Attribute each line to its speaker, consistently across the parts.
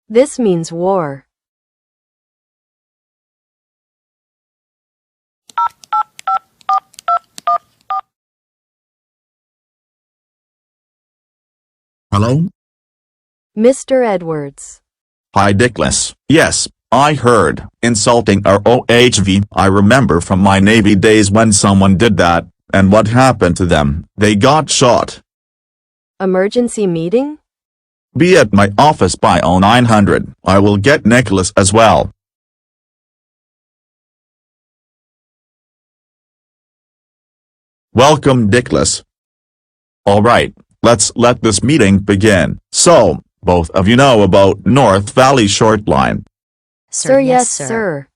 Speaker 1: This means war.
Speaker 2: Hello?
Speaker 1: Mr. Edwards.
Speaker 2: Hi, Nicholas. Yes, I heard. Insulting our OHV. I remember from my Navy days when someone did that, and what happened to them. They got shot.
Speaker 1: Emergency meeting?
Speaker 2: Be at my office by 0900. I will get Nicholas as well. Welcome, Nicholas. Alright, let's let this meeting begin. So, both of you know about North Valley Short Line.
Speaker 1: Sir, yes, sir.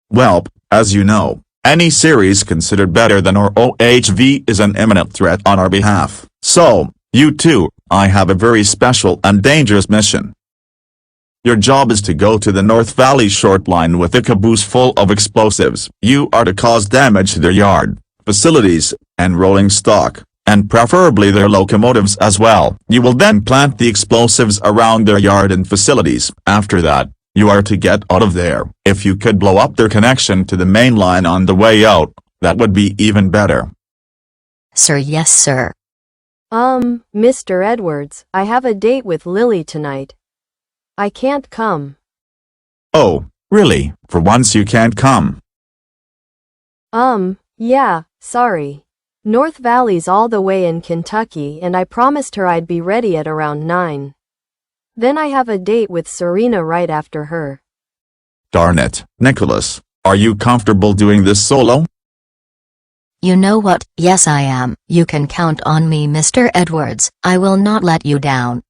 Speaker 2: Well, as you know, any series considered better than our OHV is an imminent threat on our behalf. So, you two, I have a very special and dangerous mission. Your job is to go to the North Valley Short Line with a caboose full of explosives. You are to cause damage to their yard, facilities, and rolling stock, and preferably their locomotives as well. You will then plant the explosives around their yard and facilities. After that, you are to get out of there. If you could blow up their connection to the main line on the way out, that would be even better.
Speaker 3: Sir, yes, sir.
Speaker 1: Mr. Edwards, I have a date with Lily tonight. I can't come.
Speaker 2: Oh, really? For once you can't come.
Speaker 1: Yeah, sorry. North Valley's all the way in Kentucky and I promised her I'd be ready at around 9. Then I have a date with Serena right after her.
Speaker 2: Darn it, Nicholas, are you comfortable doing this solo?
Speaker 3: You know what? Yes, I am. You can count on me, Mr. Edwards. I will not let you down.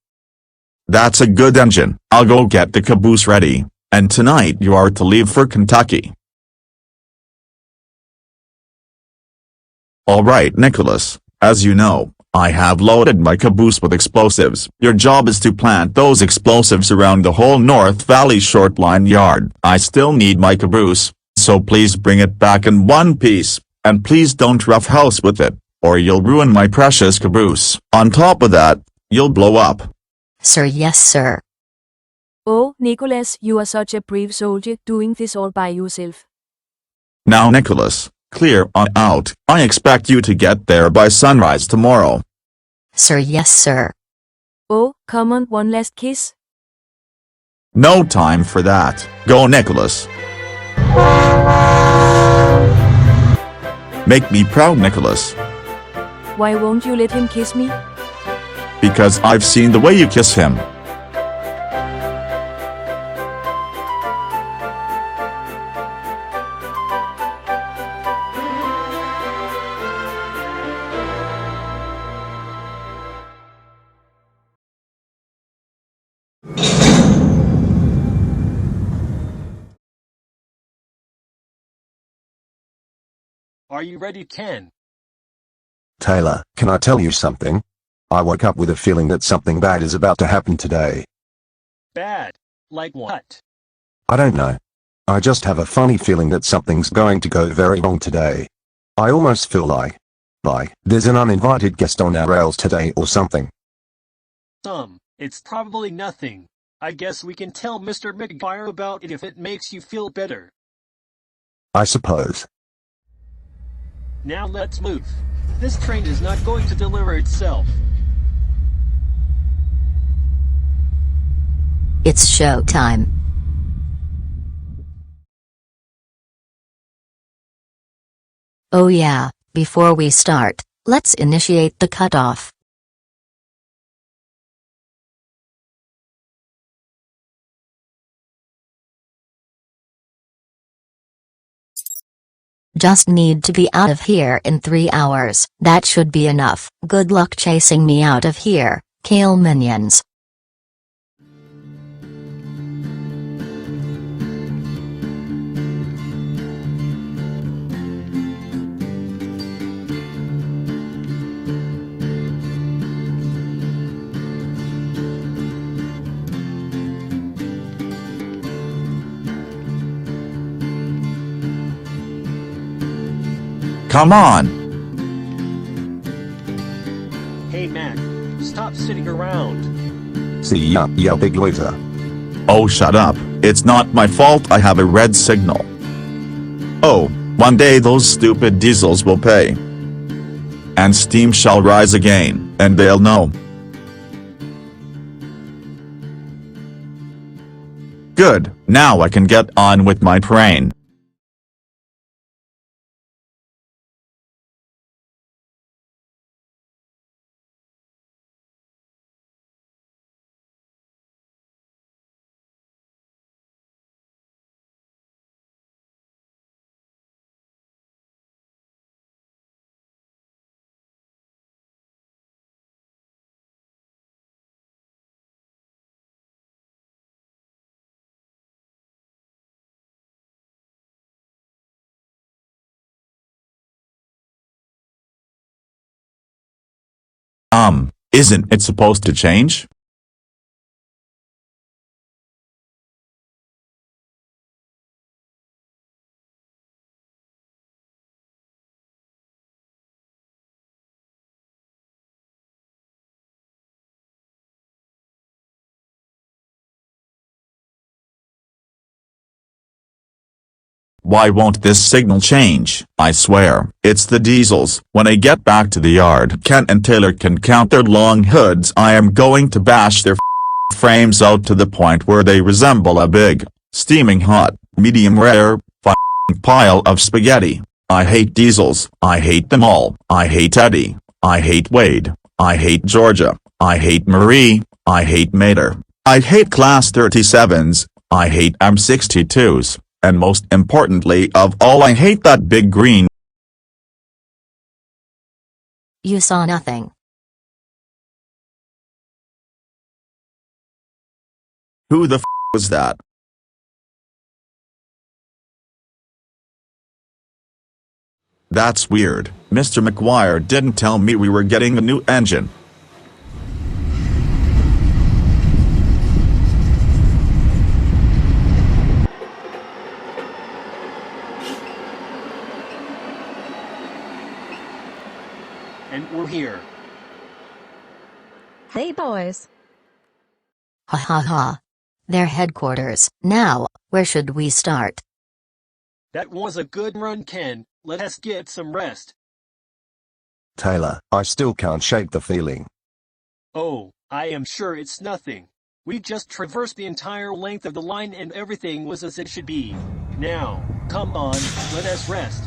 Speaker 2: That's a good engine. I'll go get the caboose ready, and tonight you are to leave for Kentucky. Alright, Nicholas, as you know, I have loaded my caboose with explosives. Your job is to plant those explosives around the whole North Valley Short Line yard. I still need my caboose, so please bring it back in one piece, and please don't roughhouse with it, or you'll ruin my precious caboose. On top of that, you'll blow up.
Speaker 3: Sir, yes, sir.
Speaker 4: Oh, Nicholas, you are such a brave soldier doing this all by yourself.
Speaker 2: Now, Nicholas, clear on out. I expect you to get there by sunrise tomorrow.
Speaker 3: Sir, yes, sir.
Speaker 4: Oh, come on, one last kiss.
Speaker 2: No time for that. Go, Nicholas. Make me proud, Nicholas.
Speaker 4: Why won't you let him kiss me?
Speaker 2: Because I've seen the way you kiss him.
Speaker 5: Are you ready, Ken?
Speaker 6: Taylor, can I tell you something? I woke up with a feeling that something bad is about to happen today.
Speaker 5: Bad? Like what?
Speaker 6: I don't know. I just have a funny feeling that something's going to go very wrong today. I almost feel like there's an uninvited guest on our rails today or something.
Speaker 5: It's probably nothing. I guess we can tell Mr. McGuire about it if it makes you feel better.
Speaker 6: I suppose.
Speaker 5: Now let's move. This train is not going to deliver itself.
Speaker 3: It's show time. Oh yeah, before we start, let's initiate the cutoff. Just need to be out of here in 3 hours. That should be enough. Good luck chasing me out of here, Kale minions.
Speaker 2: Come on!
Speaker 5: Hey Mac, stop sitting around.
Speaker 6: See ya, big loser.
Speaker 2: Oh, shut up, it's not my fault I have a red signal. Oh, one day those stupid diesels will pay. And steam shall rise again, and they'll know. Good, now I can get on with my train. Isn't it supposed to change? Why won't this signal change? I swear, it's the diesels. When I get back to the yard, Ken and Taylor can count their long hoods. I am going to bash their frames out to the point where they resemble a big, steaming hot, medium rare, pile of spaghetti. I hate diesels. I hate them all. I hate Eddie. I hate Wade. I hate Georgia. I hate Marie. I hate Mater. I hate Class 37s. I hate M62s. And most importantly of all, I hate that big green.
Speaker 3: You saw nothing.
Speaker 2: Who the was that? That's weird. Mr. McGuire didn't tell me we were getting a new engine.
Speaker 5: And we're here.
Speaker 7: Hey boys.
Speaker 3: Ha ha ha. Their headquarters. Now, where should we start?
Speaker 5: That was a good run, Ken. Let us get some rest.
Speaker 6: Taylor, I still can't shake the feeling.
Speaker 5: Oh, I am sure it's nothing. We just traversed the entire length of the line and everything was as it should be. Now, come on, let us rest.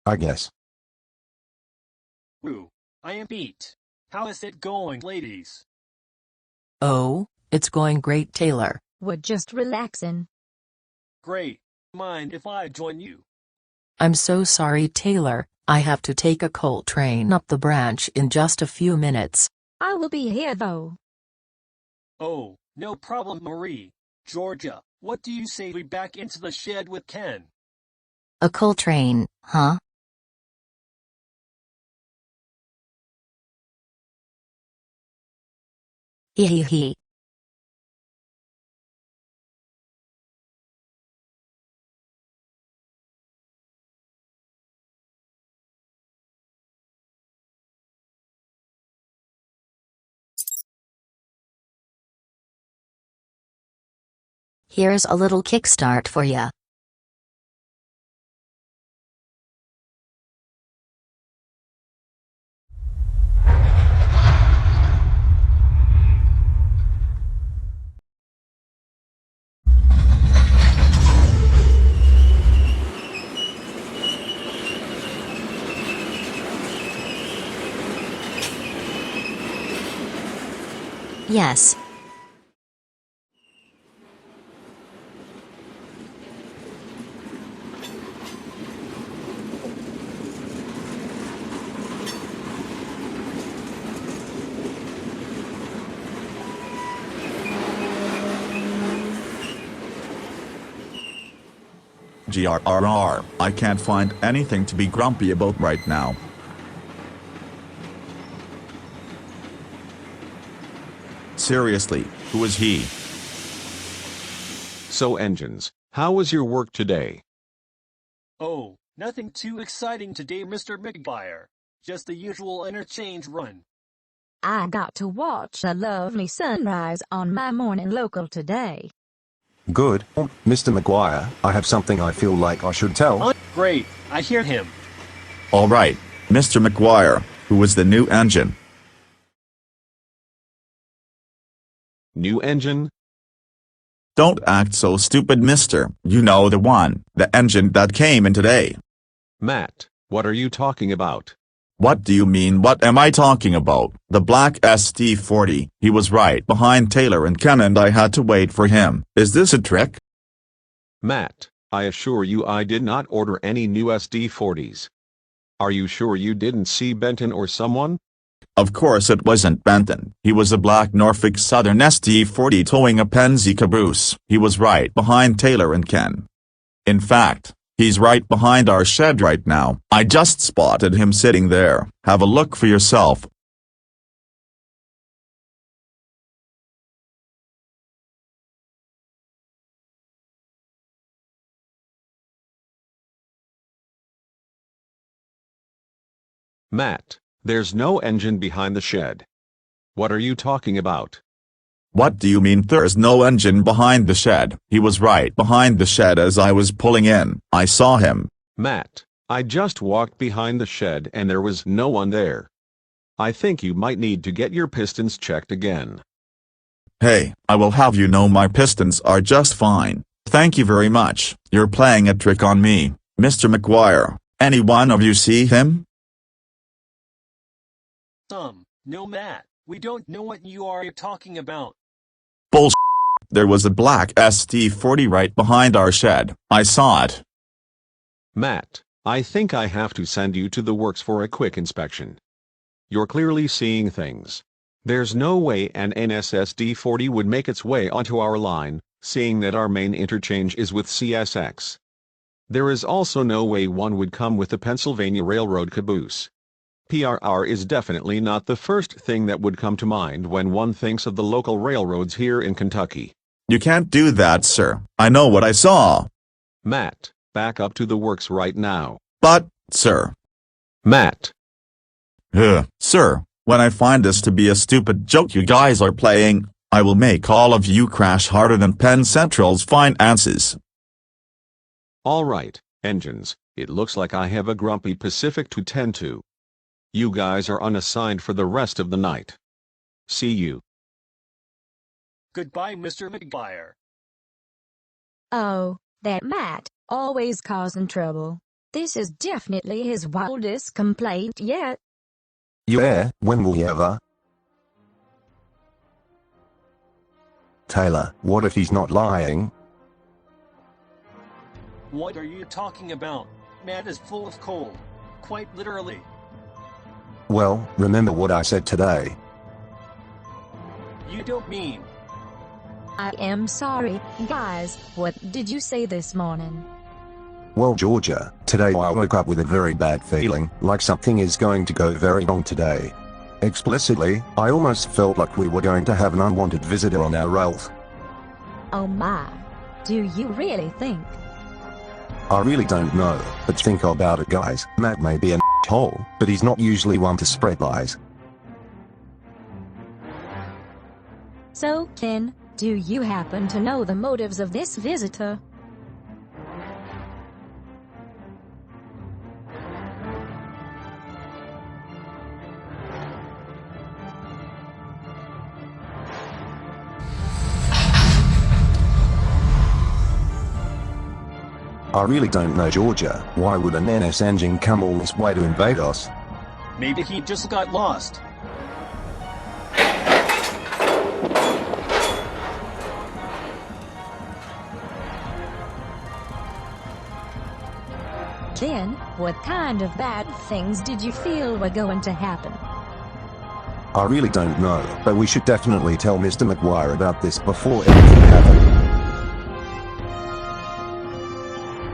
Speaker 6: I guess.
Speaker 5: Woo, I am beat. How is it going, ladies?
Speaker 8: Oh, it's going great, Taylor.
Speaker 7: We're just relaxing.
Speaker 5: Great. Mind if I join you?
Speaker 8: I'm so sorry, Taylor. I have to take a coal train up the branch in just a few minutes.
Speaker 7: I will be here though.
Speaker 5: Oh, no problem, Marie. Georgia, what do you say we back into the shed with Ken?
Speaker 3: A coal train, huh? Hee hee. Here's a little kickstart for ya. Yes.
Speaker 2: GRRR, I can't find anything to be grumpy about right now. Seriously, who is he?
Speaker 9: So engines, how was your work today?
Speaker 5: Oh, nothing too exciting today, Mr. McGuire. Just the usual interchange run.
Speaker 7: I got to watch a lovely sunrise on my morning local today.
Speaker 6: Good. Mr. McGuire, I have something I feel like I should tell.
Speaker 5: Oh, great. I hear him.
Speaker 2: Alright, Mr. McGuire, who is the new engine?
Speaker 9: New engine?
Speaker 2: Don't act so stupid, mister. You know the one, the engine that came in today.
Speaker 9: Matt, what are you talking about?
Speaker 2: What do you mean, what am I talking about? The black SD40, he was right behind Taylor and Ken and I had to wait for him. Is this a trick?
Speaker 9: Matt, I assure you I did not order any new SD40s. Are you sure you didn't see Benton or someone?
Speaker 2: Of course it wasn't Benton. He was a black Norfolk Southern SD40 towing a Pennsy caboose. He was right behind Taylor and Ken. In fact, he's right behind our shed right now. I just spotted him sitting there. Have a look for yourself.
Speaker 9: Matt, there's no engine behind the shed. What are you talking about?
Speaker 2: What do you mean there's no engine behind the shed? He was right behind the shed as I was pulling in. I saw him.
Speaker 9: Matt, I just walked behind the shed and there was no one there. I think you might need to get your pistons checked again.
Speaker 2: Hey, I will have you know my pistons are just fine. Thank you very much. You're playing a trick on me, Mr. McGuire. Any one of you see him?
Speaker 5: No, Matt. We don't know what you are talking about.
Speaker 2: Bullshit. There was a black SD40 right behind our shed. I saw it.
Speaker 9: Matt, I think I have to send you to the works for a quick inspection. You're clearly seeing things. There's no way an NSSD40 would make its way onto our line, seeing that our main interchange is with CSX. There is also no way one would come with the Pennsylvania Railroad caboose. PRR is definitely not the first thing that would come to mind when one thinks of the local railroads here in Kentucky.
Speaker 2: You can't do that, sir. I know what I saw.
Speaker 9: Matt, back up to the works right now.
Speaker 2: But, sir.
Speaker 9: Matt.
Speaker 2: Sir, when I find this to be a stupid joke you guys are playing, I will make all of you crash harder than Penn Central's finances.
Speaker 9: All right, engines, it looks like I have a grumpy Pacific to tend to. You guys are unassigned for the rest of the night. See you.
Speaker 5: Goodbye, Mr. McGuire.
Speaker 7: Oh, that Matt, always causing trouble. This is definitely his wildest complaint yet.
Speaker 6: Yeah, when will he ever? Taylor, what if he's not lying?
Speaker 5: What are you talking about? Matt is full of cold. Quite literally.
Speaker 6: Well, remember what I said today.
Speaker 5: You don't mean.
Speaker 7: I am sorry, guys. What did you say this morning?
Speaker 6: Well, Georgia, today I woke up with a very bad feeling, like something is going to go very wrong today. Explicitly, I almost felt like we were going to have an unwanted visitor on our rails.
Speaker 7: Oh my. Do you really think?
Speaker 6: I really don't know, but think about it, guys. Matt may be an hole, but he's not usually one to spread lies.
Speaker 7: So, Ken, do you happen to know the motives of this visitor?
Speaker 6: I really don't know, Georgia. Why would an NS engine come all this way to invade us?
Speaker 5: Maybe he just got lost.
Speaker 7: Ken, what kind of bad things did you feel were going to happen?
Speaker 6: I really don't know, but we should definitely tell Mr. McGuire about this before anything happened.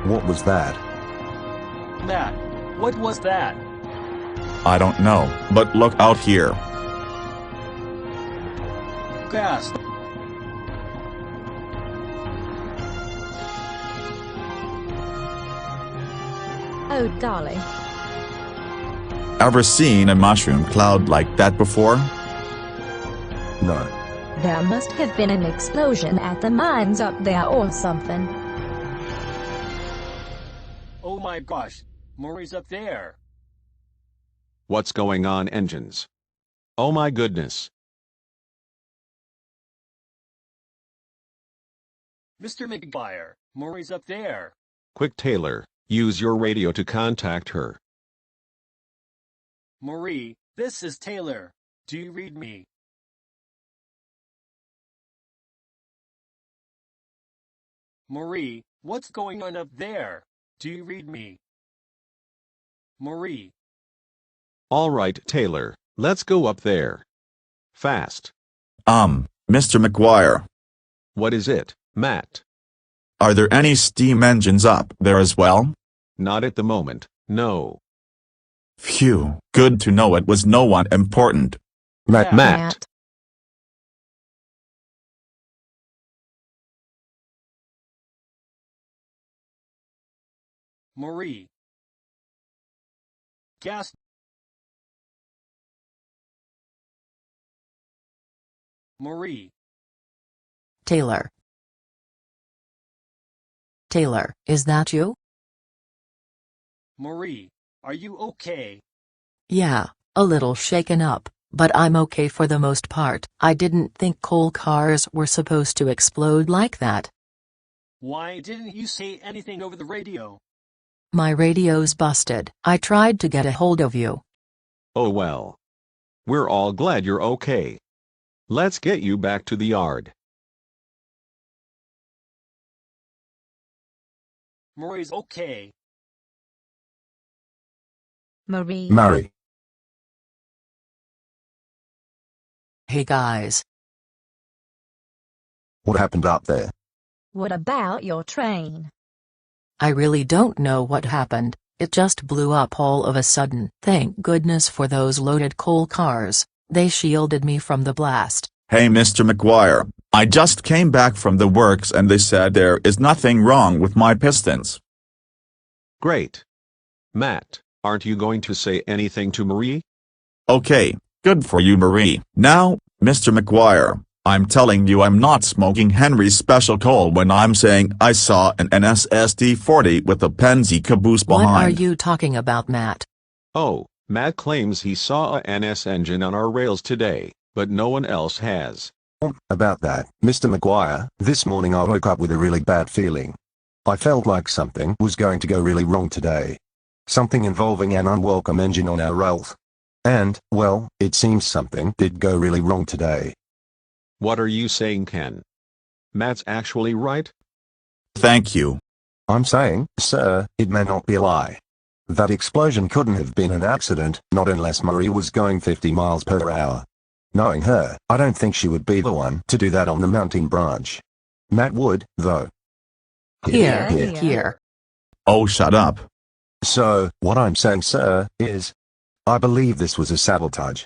Speaker 6: What was that?
Speaker 5: Matt, what was that?
Speaker 2: I don't know, but look out here.
Speaker 5: Gas.
Speaker 7: Oh golly.
Speaker 2: Ever seen a mushroom cloud like that before?
Speaker 6: No.
Speaker 7: There must have been an explosion at the mines up there or something.
Speaker 5: Oh my gosh, Murray's up there.
Speaker 9: What's going on, engines? Oh my goodness.
Speaker 5: Mr. McGuire, Murray's up there.
Speaker 9: Quick, Taylor, use your radio to contact her.
Speaker 5: Marie, this is Taylor. Do you read me? Marie, what's going on up there? Do you read me? Marie.
Speaker 9: All right, Taylor, let's go up there. Fast.
Speaker 2: Mr. McGuire,
Speaker 9: What is it, Matt?
Speaker 2: are there any steam engines up there as well?
Speaker 9: Not at the moment, no.
Speaker 2: Phew, good to know it was no one important.
Speaker 6: Matt,
Speaker 5: Yeah.
Speaker 9: Matt.
Speaker 5: Marie. Gas. Marie.
Speaker 8: Taylor. Taylor, is that you?
Speaker 5: Marie, are you okay?
Speaker 8: Yeah, a little shaken up, but I'm okay for the most part. I didn't think coal cars were supposed to explode like that.
Speaker 5: Why didn't you say anything over the radio?
Speaker 8: My radio's busted. I tried to get a hold of you.
Speaker 9: Oh well. We're all glad you're okay. Let's get you back to the yard.
Speaker 5: Murray's okay.
Speaker 7: Marie.
Speaker 6: Murray.
Speaker 8: Hey guys.
Speaker 6: What happened up there?
Speaker 7: What about your train?
Speaker 8: I really don't know what happened, it just blew up all of a sudden. Thank goodness for those loaded coal cars, they shielded me from the blast.
Speaker 2: Hey Mr. McGuire, I just came back from the works and they said there is nothing wrong with my pistons.
Speaker 9: Great. Matt, aren't you going to say anything to Marie?
Speaker 2: Okay, good for you Marie. Now, Mr. McGuire, I'm telling you I'm not smoking Henry's Special Coal when I'm saying I saw an NSSD-40 with a Penzi caboose behind.
Speaker 8: What are you talking about, Matt?
Speaker 9: Oh, Matt claims he saw a NS engine on our rails today, but no one else has.
Speaker 6: About that, Mr. McGuire, this morning I woke up with a really bad feeling. I felt like something was going to go really wrong today. Something involving an unwelcome engine on our rails. And, well, it seems something did go really wrong today.
Speaker 9: What are you saying, Ken? Matt's actually right?
Speaker 2: Thank you.
Speaker 6: I'm saying, sir, it may not be a lie. That explosion couldn't have been an accident, not unless Marie was going 50 miles per hour. Knowing her, I don't think she would be the one to do that on the mountain branch. Matt would, though.
Speaker 8: Here.
Speaker 2: Oh shut up.
Speaker 6: So, what I'm saying, sir, is, I believe this was a sabotage.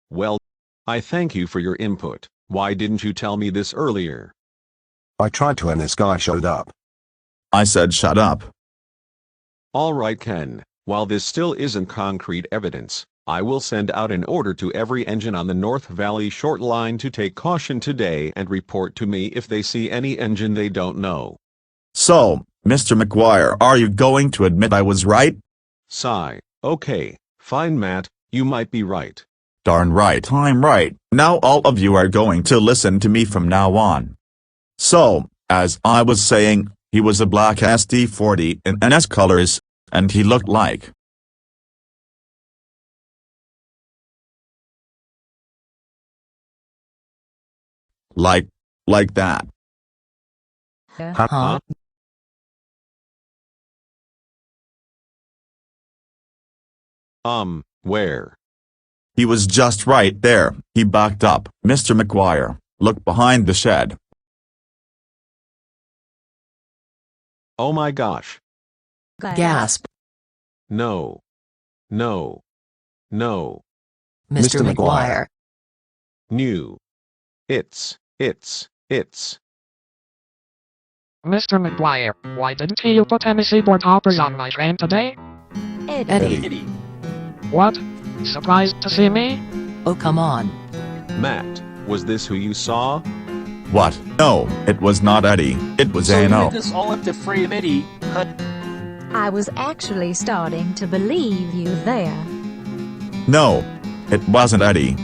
Speaker 9: Well, I thank you for your input. Why didn't you tell me this earlier?
Speaker 6: I tried to and this guy showed up.
Speaker 2: I said shut up.
Speaker 9: All right, Ken, while this still isn't concrete evidence, I will send out an order to every engine on the North Valley Short Line to take caution today and report to me if they see any engine they don't know.
Speaker 2: So, Mr. McGuire, are you going to admit I was right?
Speaker 9: Sigh. Okay, fine, Matt, you might be right.
Speaker 2: Darn right I'm right. Now all of you are going to listen to me from now on. So, as I was saying, he was a black SD-40 in NS colors, and he looked like that.
Speaker 8: Huh?
Speaker 9: Where?
Speaker 2: He was just right there. He backed up. Mr. McGuire, look behind the shed.
Speaker 9: Oh my gosh.
Speaker 8: Gasp.
Speaker 9: No. No. No.
Speaker 8: Mr.
Speaker 6: Mr.
Speaker 8: McGuire.
Speaker 9: New. It's.
Speaker 10: Mr. McGuire, why didn't you put any seaboard hoppers on my train today?
Speaker 8: Eddie.
Speaker 5: Eddie.
Speaker 10: What? Surprised to see me?
Speaker 8: Oh come on.
Speaker 9: Matt, was this who you saw?
Speaker 2: What? No, it was not Eddie, it was
Speaker 5: So you
Speaker 2: Ano.
Speaker 5: did this all up to frame Eddie, huh?
Speaker 7: I was actually starting to believe you there.
Speaker 2: No, it wasn't Eddie.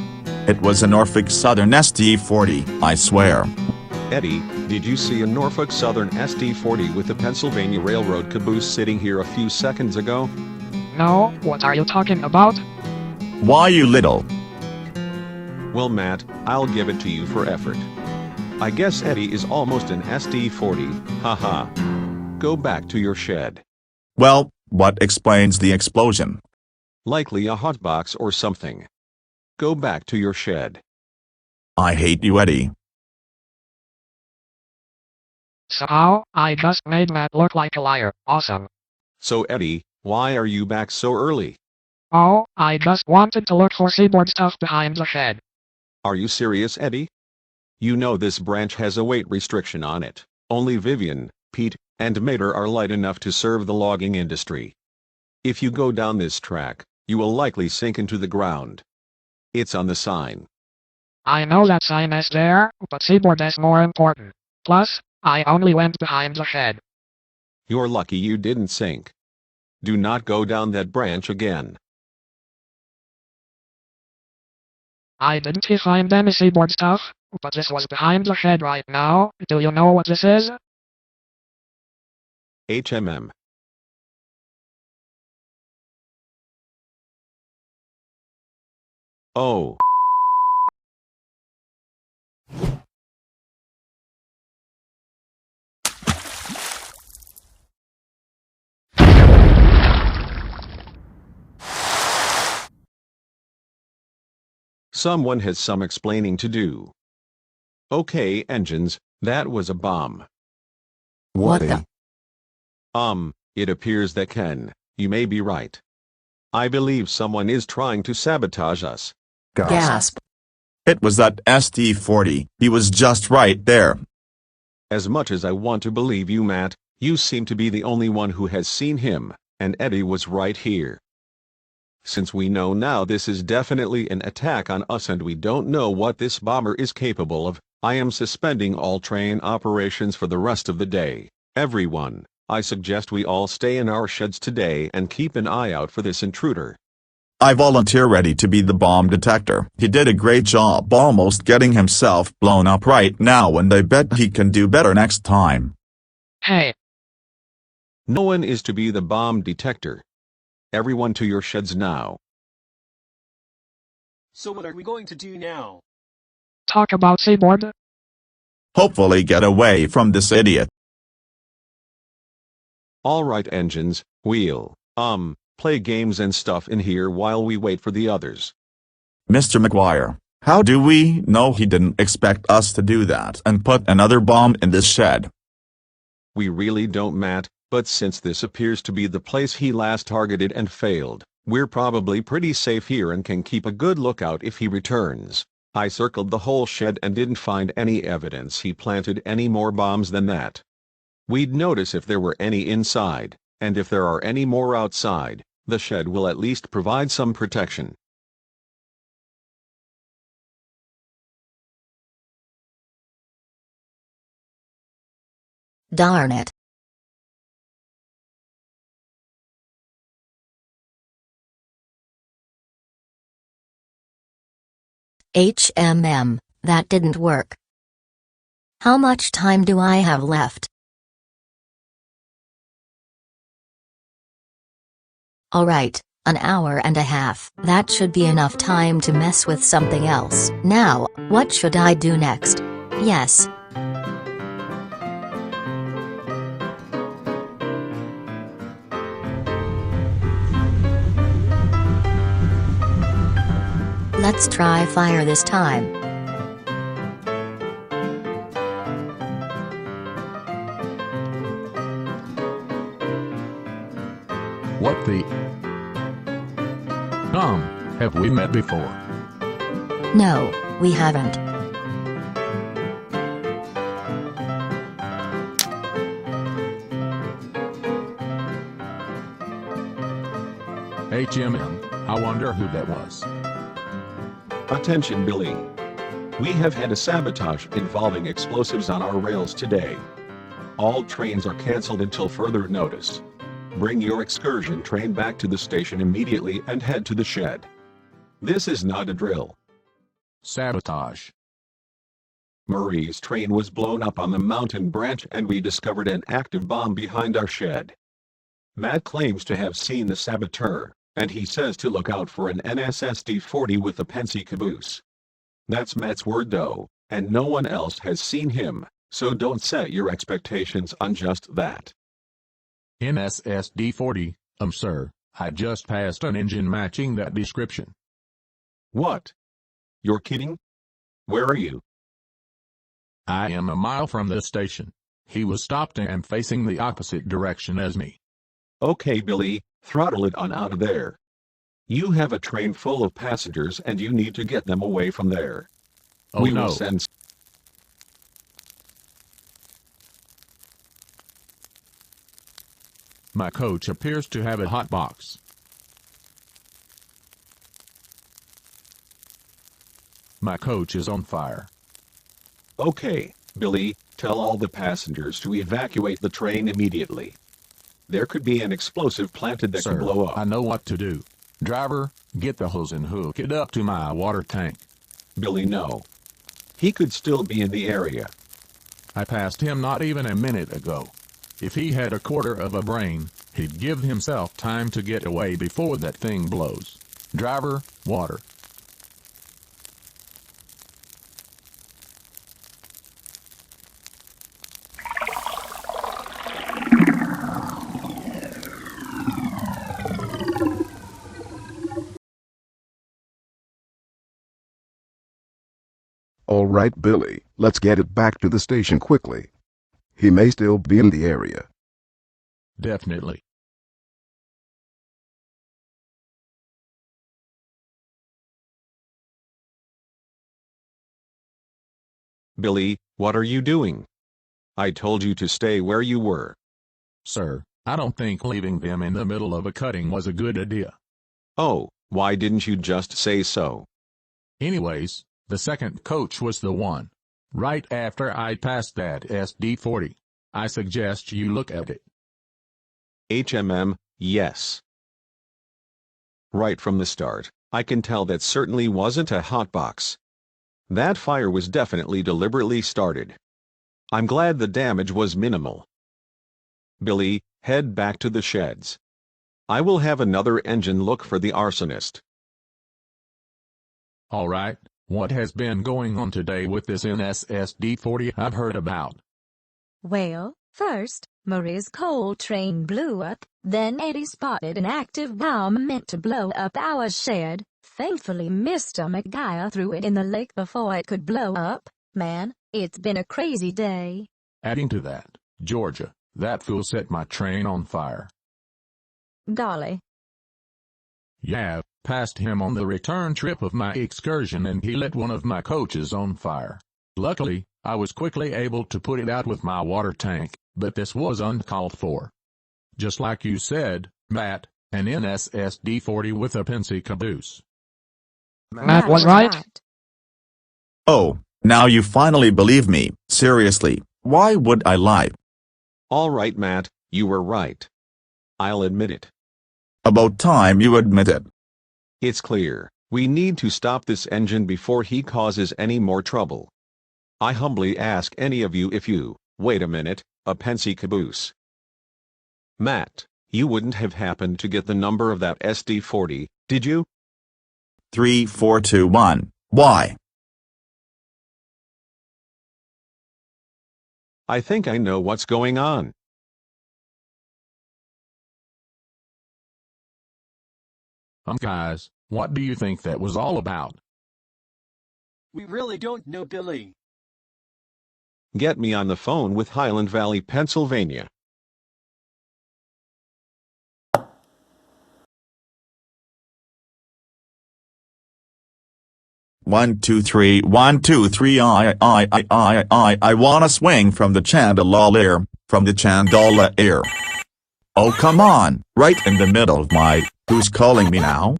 Speaker 2: It was a Norfolk Southern SD40, I swear.
Speaker 9: Eddie, did you see a Norfolk Southern SD40 with the Pennsylvania Railroad caboose sitting here a few seconds ago?
Speaker 10: No, what are you talking about?
Speaker 2: Why you little?
Speaker 9: Well Matt, I'll give it to you for effort. I guess Eddie is almost an SD40, haha. Go back to your shed.
Speaker 2: Well, what explains the explosion?
Speaker 9: Likely a hotbox or something. Go back to your shed.
Speaker 2: I hate you, Eddie.
Speaker 10: So, I just made Matt look like a liar. Awesome.
Speaker 9: So Eddie, why are you back so early?
Speaker 10: Oh, I just wanted to look for Seaboard stuff behind the shed.
Speaker 9: Are you serious, Eddie? You know this branch has a weight restriction on it. Only Vivian, Pete, and Mater are light enough to serve the logging industry. If you go down this track, you will likely sink into the ground. It's on the sign.
Speaker 10: I know that sign is there, but Seaboard is more important. Plus, I only went behind the shed.
Speaker 9: You're lucky you didn't sink. Do not go down that branch again.
Speaker 10: I didn't find any Seaboard stuff, but this was behind the shed right now. Do you know what this is?
Speaker 9: HMM. Oh. Someone has some explaining to do. Okay, engines, that was a bomb.
Speaker 8: What the?
Speaker 9: It appears that you may be right. I believe someone is trying to sabotage us.
Speaker 8: Gasp.
Speaker 2: It was that SD40, he was just right there.
Speaker 9: As much as I want to believe you, Matt, you seem to be the only one who has seen him, and Eddie was right here. Since we know now this is definitely an attack on us and we don't know what this bomber is capable of, I am suspending all train operations for the rest of the day. Everyone, I suggest we all stay in our sheds today and keep an eye out for this intruder.
Speaker 2: I volunteer ready to be the bomb detector. He did a great job almost getting himself blown up right now, and I bet he can do better next time.
Speaker 10: Hey.
Speaker 9: No one is to be the bomb detector. Everyone to your sheds now.
Speaker 5: So what are we going to do now?
Speaker 10: Talk about Seaboard?
Speaker 2: Hopefully get away from this idiot.
Speaker 9: Alright engines, we'll, play games and stuff in here while we wait for the others.
Speaker 2: Mr. McGuire, how do we know he didn't expect us to do that and put another bomb in this shed?
Speaker 9: We really don't, Matt, but since this appears to be the place he last targeted and failed, we're probably pretty safe here and can keep a good lookout if he returns. I circled the whole shed and didn't find any evidence he planted any more bombs than that. We'd notice if there were any inside, and if there are any more outside, the shed will at least provide some protection.
Speaker 3: Darn it. That didn't work. How much time do I have left? Alright, an hour and a half. That should be enough time to mess with something else. Now, what should I do next? Yes. Let's try fire this time.
Speaker 11: What the? Have we met before?
Speaker 3: No, we haven't.
Speaker 11: HMM, I wonder who that was.
Speaker 9: Attention Billy. We have had a sabotage involving explosives on our rails today. All trains are cancelled until further notice. Bring your excursion train back to the station immediately and head to the shed. This is not a drill.
Speaker 11: Sabotage.
Speaker 9: Marie's train was blown up on the mountain branch and we discovered an active bomb behind our shed. Matt claims to have seen the saboteur, and he says to look out for an NSSD-40 with a Pennsy caboose. That's Matt's word though, and no one else has seen him, so don't set your expectations on just that.
Speaker 11: NSSD-40, sir, I just passed an engine matching that description.
Speaker 9: What? You're kidding? Where are you?
Speaker 11: I am a mile from the station. He was stopped and facing the opposite direction as me.
Speaker 9: Okay Billy, throttle it on out of there. You have a train full of passengers and you need to get them away from there.
Speaker 11: Oh
Speaker 9: We
Speaker 11: no.
Speaker 9: will send...
Speaker 11: My coach appears to have a hot box. My coach is on fire.
Speaker 9: Okay, Billy, tell all the passengers to evacuate the train immediately. There could be an explosive planted that
Speaker 11: Sir,
Speaker 9: could blow up.
Speaker 11: I know what to do. Driver, get the hose and hook it up to my water tank.
Speaker 9: Billy, no. He could still be in the area.
Speaker 11: I passed him not even a minute ago. If he had a quarter of a brain, he'd give himself time to get away before that thing blows. Driver, water.
Speaker 12: All right, Billy, let's get it back to the station quickly. He may still be in the area.
Speaker 11: Definitely.
Speaker 9: Billy, what are you doing? I told you to stay where you were.
Speaker 11: Sir, I don't think leaving them in the middle of a cutting was a good idea.
Speaker 9: Oh, why didn't you just say so?
Speaker 11: Anyways, the second coach was the one. Right after I passed that SD-40. I suggest you look at it.
Speaker 9: HMM, yes. Right from the start, I can tell that certainly wasn't a hotbox. That fire was definitely deliberately started. I'm glad the damage was minimal. Billy, head back to the sheds. I will have another engine look for the arsonist.
Speaker 11: All right, what has been going on today with this NSSD-40 I've heard about?
Speaker 7: Well, first, Marie's coal train blew up, then Eddie spotted an active bomb meant to blow up our shed. Thankfully Mr. McGuire threw it in the lake before it could blow up. Man, it's been a crazy day.
Speaker 11: Adding to that, Georgia, that fool set my train on fire.
Speaker 7: Golly.
Speaker 11: Yeah, passed him on the return trip of my excursion and he lit one of my coaches on fire. Luckily, I was quickly able to put it out with my water tank, but this was uncalled for. Just like you said, Matt, an NSSD-40 with a Pennsy caboose.
Speaker 10: Matt was right.
Speaker 2: Oh, now you finally believe me. Seriously, why would I lie?
Speaker 9: All right, Matt, you were right. I'll admit it.
Speaker 2: About time you admit it.
Speaker 9: It's clear, we need to stop this engine before he causes any more trouble. I humbly ask any of you if you, wait a minute, a Pennsy caboose. Matt, you wouldn't have happened to get the number of that SD-40, did you?
Speaker 2: 3421. Why?
Speaker 9: I think I know what's going on.
Speaker 11: Guys, what do you think that was all about?
Speaker 5: We really don't know, Billy.
Speaker 9: Get me on the phone with Highland Valley, Pennsylvania.
Speaker 2: One, two, three, 1, 2, 3. I wanna swing from the chandelier, from the chandelier. Oh come on, right in the middle of my, who's calling me now?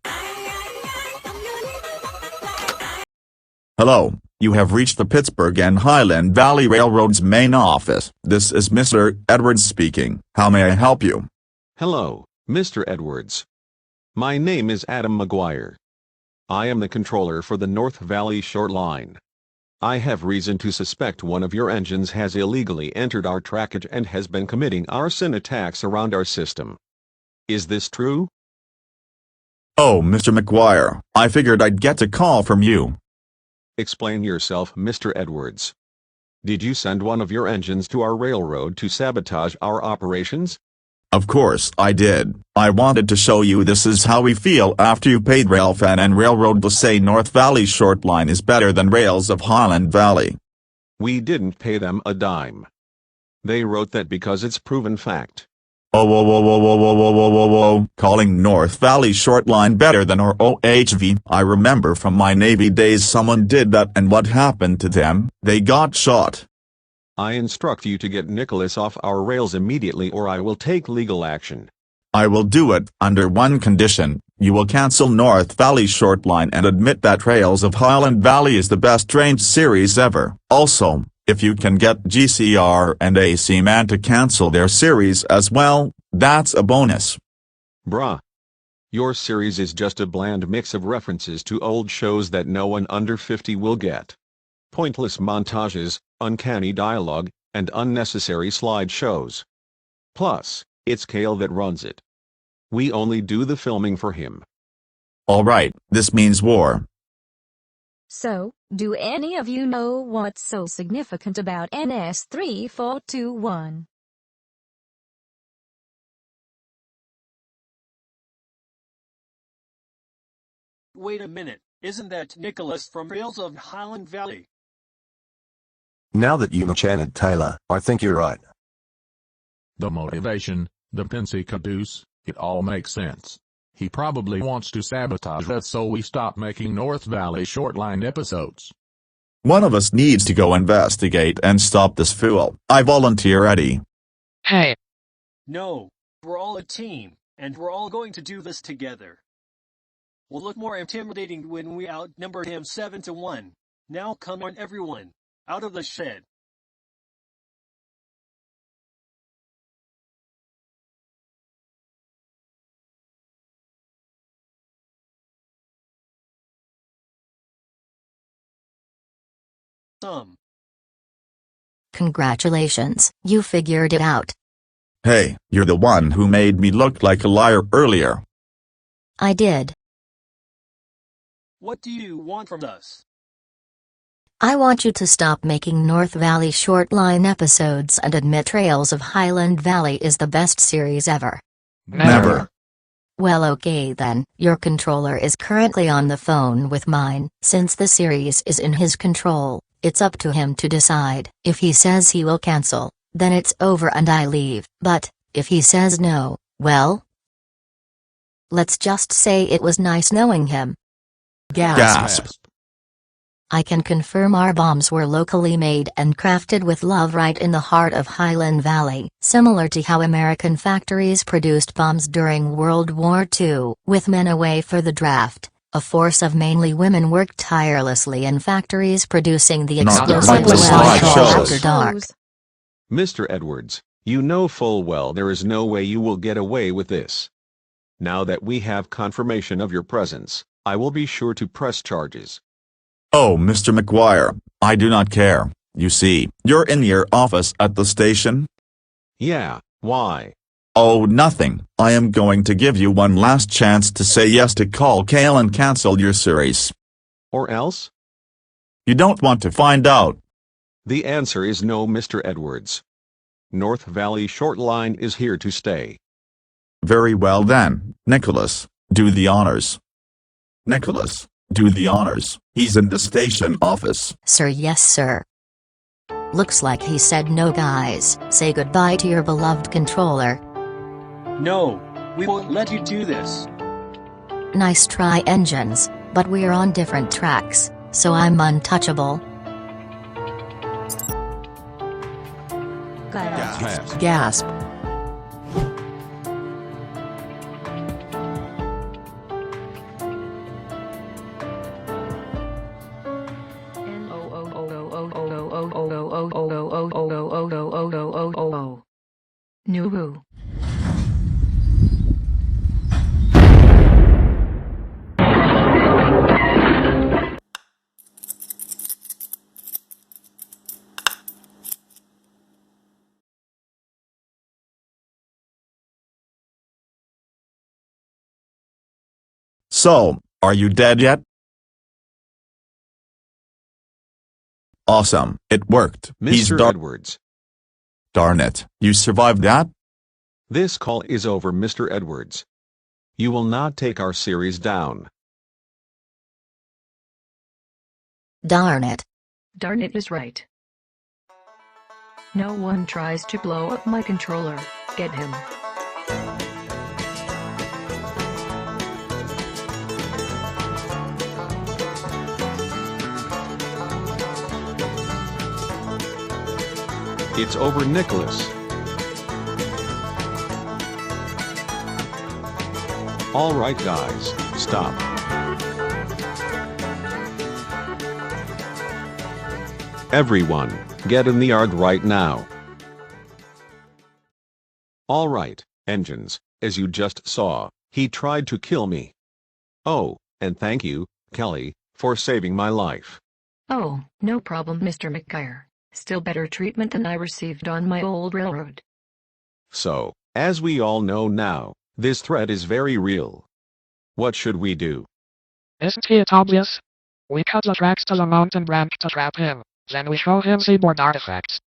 Speaker 2: Hello, you have reached the Pittsburgh and Highland Valley Railroad's main office. This is Mr. Edwards speaking. How may I help you?
Speaker 9: Hello, Mr. Edwards. My name is Adam McGuire. I am the controller for the North Valley Short Line. I have reason to suspect one of your engines has illegally entered our trackage and has been committing arson attacks around our system. Is this true?
Speaker 2: Oh, Mr. McGuire, I figured I'd get a call from you.
Speaker 9: Explain yourself, Mr. Edwards. Did you send one of your engines to our railroad to sabotage our operations?
Speaker 2: Of course I did. I wanted to show you this is how we feel after you paid Railfan and Railroad to say North Valley Short Line is better than Rails of Highland Valley.
Speaker 9: We didn't pay them a dime. They wrote that because it's proven fact.
Speaker 2: Oh, whoa, whoa, whoa, whoa, whoa, whoa, whoa, whoa, whoa. Calling North Valley Short Line better than our OHV. I remember from my Navy days someone did that, and what happened to them? They got shot.
Speaker 9: I instruct you to get Nicholas off our rails immediately, or I will take legal action.
Speaker 2: I will do it, under one condition. You will cancel North Valley Short Line and admit that Rails of Highland Valley is the best train series ever. Also, if you can get GCR and AC Man to cancel their series as well, that's a bonus.
Speaker 9: Bruh. Your series is just a bland mix of references to old shows that no one under 50 will get. Pointless montages, uncanny dialogue, and unnecessary slideshows. Plus, it's Kale that runs it. We only do the filming for him.
Speaker 2: Alright, this means war.
Speaker 7: So, do any of you know what's so significant about NS3421?
Speaker 5: Wait a minute, isn't that Nicholas from Rails of Highland Valley?
Speaker 6: Now that you mention it, Taylor, I think you're right.
Speaker 11: The motivation, the pensy caboose, it all makes sense. He probably wants to sabotage us so we stop making North Valley Short Line episodes.
Speaker 2: One of us needs to go investigate and stop this fool. I volunteer, Eddie.
Speaker 10: Hey.
Speaker 5: No, we're all a team, and we're all going to do this together. We'll look more intimidating when we outnumber him 7-1. Now come on everyone, out of the shed.
Speaker 3: Congratulations, you figured it out.
Speaker 2: Hey, you're the one who made me look like a liar earlier.
Speaker 3: I did.
Speaker 5: What do you want from us?
Speaker 3: I want you to stop making North Valley Short Line episodes and admit Trails of Highland Valley is the best series ever.
Speaker 2: Never.
Speaker 3: Well, okay then, your controller is currently on the phone with mine. Since the series is in his control, it's up to him to decide. If he says he will cancel, then it's over and I leave. But, if he says no, well, let's just say it was nice knowing him.
Speaker 2: Gasp.
Speaker 3: I can confirm our bombs were locally made and crafted with love right in the heart of Highland Valley, similar to how American factories produced bombs during World War II. With men away for the draft, a force of mainly women worked tirelessly in factories producing the explosives after dark.
Speaker 9: Mr. Edwards, you know full well there is no way you will get away with this. Now that we have confirmation of your presence, I will be sure to press charges.
Speaker 2: Oh, Mr. McGuire, I do not care. You see, you're in your office at the station?
Speaker 9: Yeah, why?
Speaker 2: Oh, nothing. I am going to give you one last chance to say yes to call Kale and cancel your series.
Speaker 9: Or else?
Speaker 2: You don't want to find out.
Speaker 9: The answer is no, Mr. Edwards. North Valley Short Line is here to stay.
Speaker 2: Very well then, Nicholas, do the honors. Nicholas, do the honors. He's in the station office.
Speaker 3: Sir, yes sir. Looks like he said no, guys. Say goodbye to your beloved controller.
Speaker 5: No, we won't let you do this.
Speaker 3: Nice try, engines, but we're on different tracks, so I'm untouchable.
Speaker 8: Gasp.
Speaker 7: Nuhu.
Speaker 2: So, are you dead yet? Awesome, it worked. He's
Speaker 9: Mr. Edwards.
Speaker 2: Darn it, you survived that?
Speaker 9: This call is over, Mr. Edwards. You will not take our series down.
Speaker 3: Darn it.
Speaker 7: Darn it is right. No one tries to blow up my controller. Get him.
Speaker 9: It's over, Nicholas. All right, guys, stop. Everyone, get in the yard right now. All right, engines, as you just saw, he tried to kill me. Oh, and thank you, Kelly, for saving my life.
Speaker 7: Oh, no problem, Mr. McGuire. Still better treatment than I received on my old railroad.
Speaker 9: So, as we all know now, this threat is very real. What should we do?
Speaker 10: Isn't it obvious? We cut the tracks to the mountain branch to trap him, then we show him seaboard artifacts.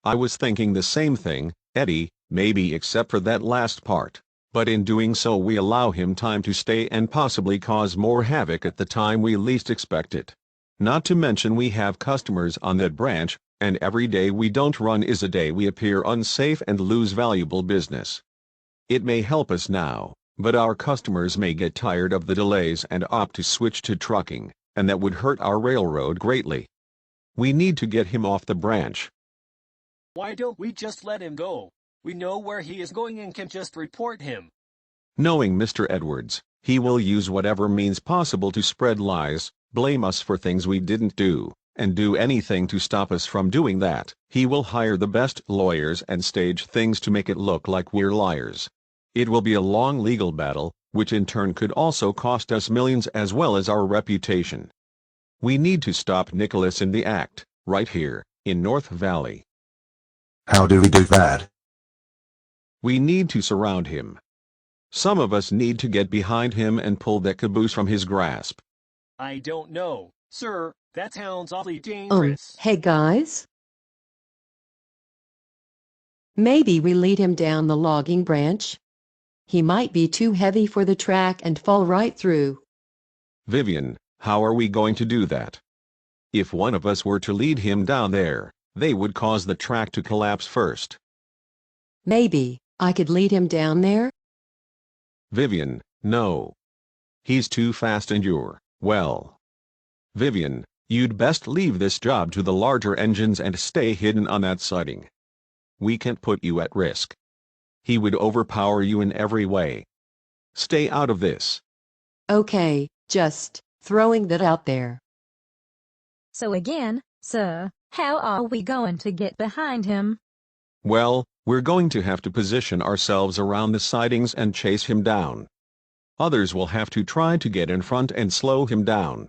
Speaker 9: I was thinking the same thing, Eddie, maybe except for that last part. But in doing so we allow him time to stay and possibly cause more havoc at the time we least expect it. Not to mention we have customers on that branch, and every day we don't run is a day we appear unsafe and lose valuable business. It may help us now, but our customers may get tired of the delays and opt to switch to trucking, and that would hurt our railroad greatly. We need to get him off the branch.
Speaker 5: Why don't we just let him go? We know where he is going and can just report him.
Speaker 9: Knowing Mr. Edwards, he will use whatever means possible to spread lies, blame us for things we didn't do, and do anything to stop us from doing that. He will hire the best lawyers and stage things to make it look like we're liars. It will be a long legal battle, which in turn could also cost us millions as well as our reputation. We need to stop Nicholas in the act, right here, in North Valley.
Speaker 6: How do we do that?
Speaker 9: We need to surround him. Some of us need to get behind him and pull that caboose from his grasp.
Speaker 5: I don't know. Sir, that sounds awfully dangerous.
Speaker 13: Hey guys? Maybe we lead him down the logging branch? He might be too heavy for the track and fall right through.
Speaker 9: Vivian, how are we going to do that? If one of us were to lead him down there, they would cause the track to collapse first.
Speaker 13: Maybe I could lead him down there?
Speaker 9: Vivian, no. He's too fast and you're, well. Vivian, you'd best leave this job to the larger engines and stay hidden on that siding. We can't put you at risk. He would overpower you in every way. Stay out of this.
Speaker 13: Okay, just throwing that out there.
Speaker 7: So again, sir, how are we going to get behind him?
Speaker 9: Well, we're going to have to position ourselves around the sidings and chase him down. Others will have to try to get in front and slow him down.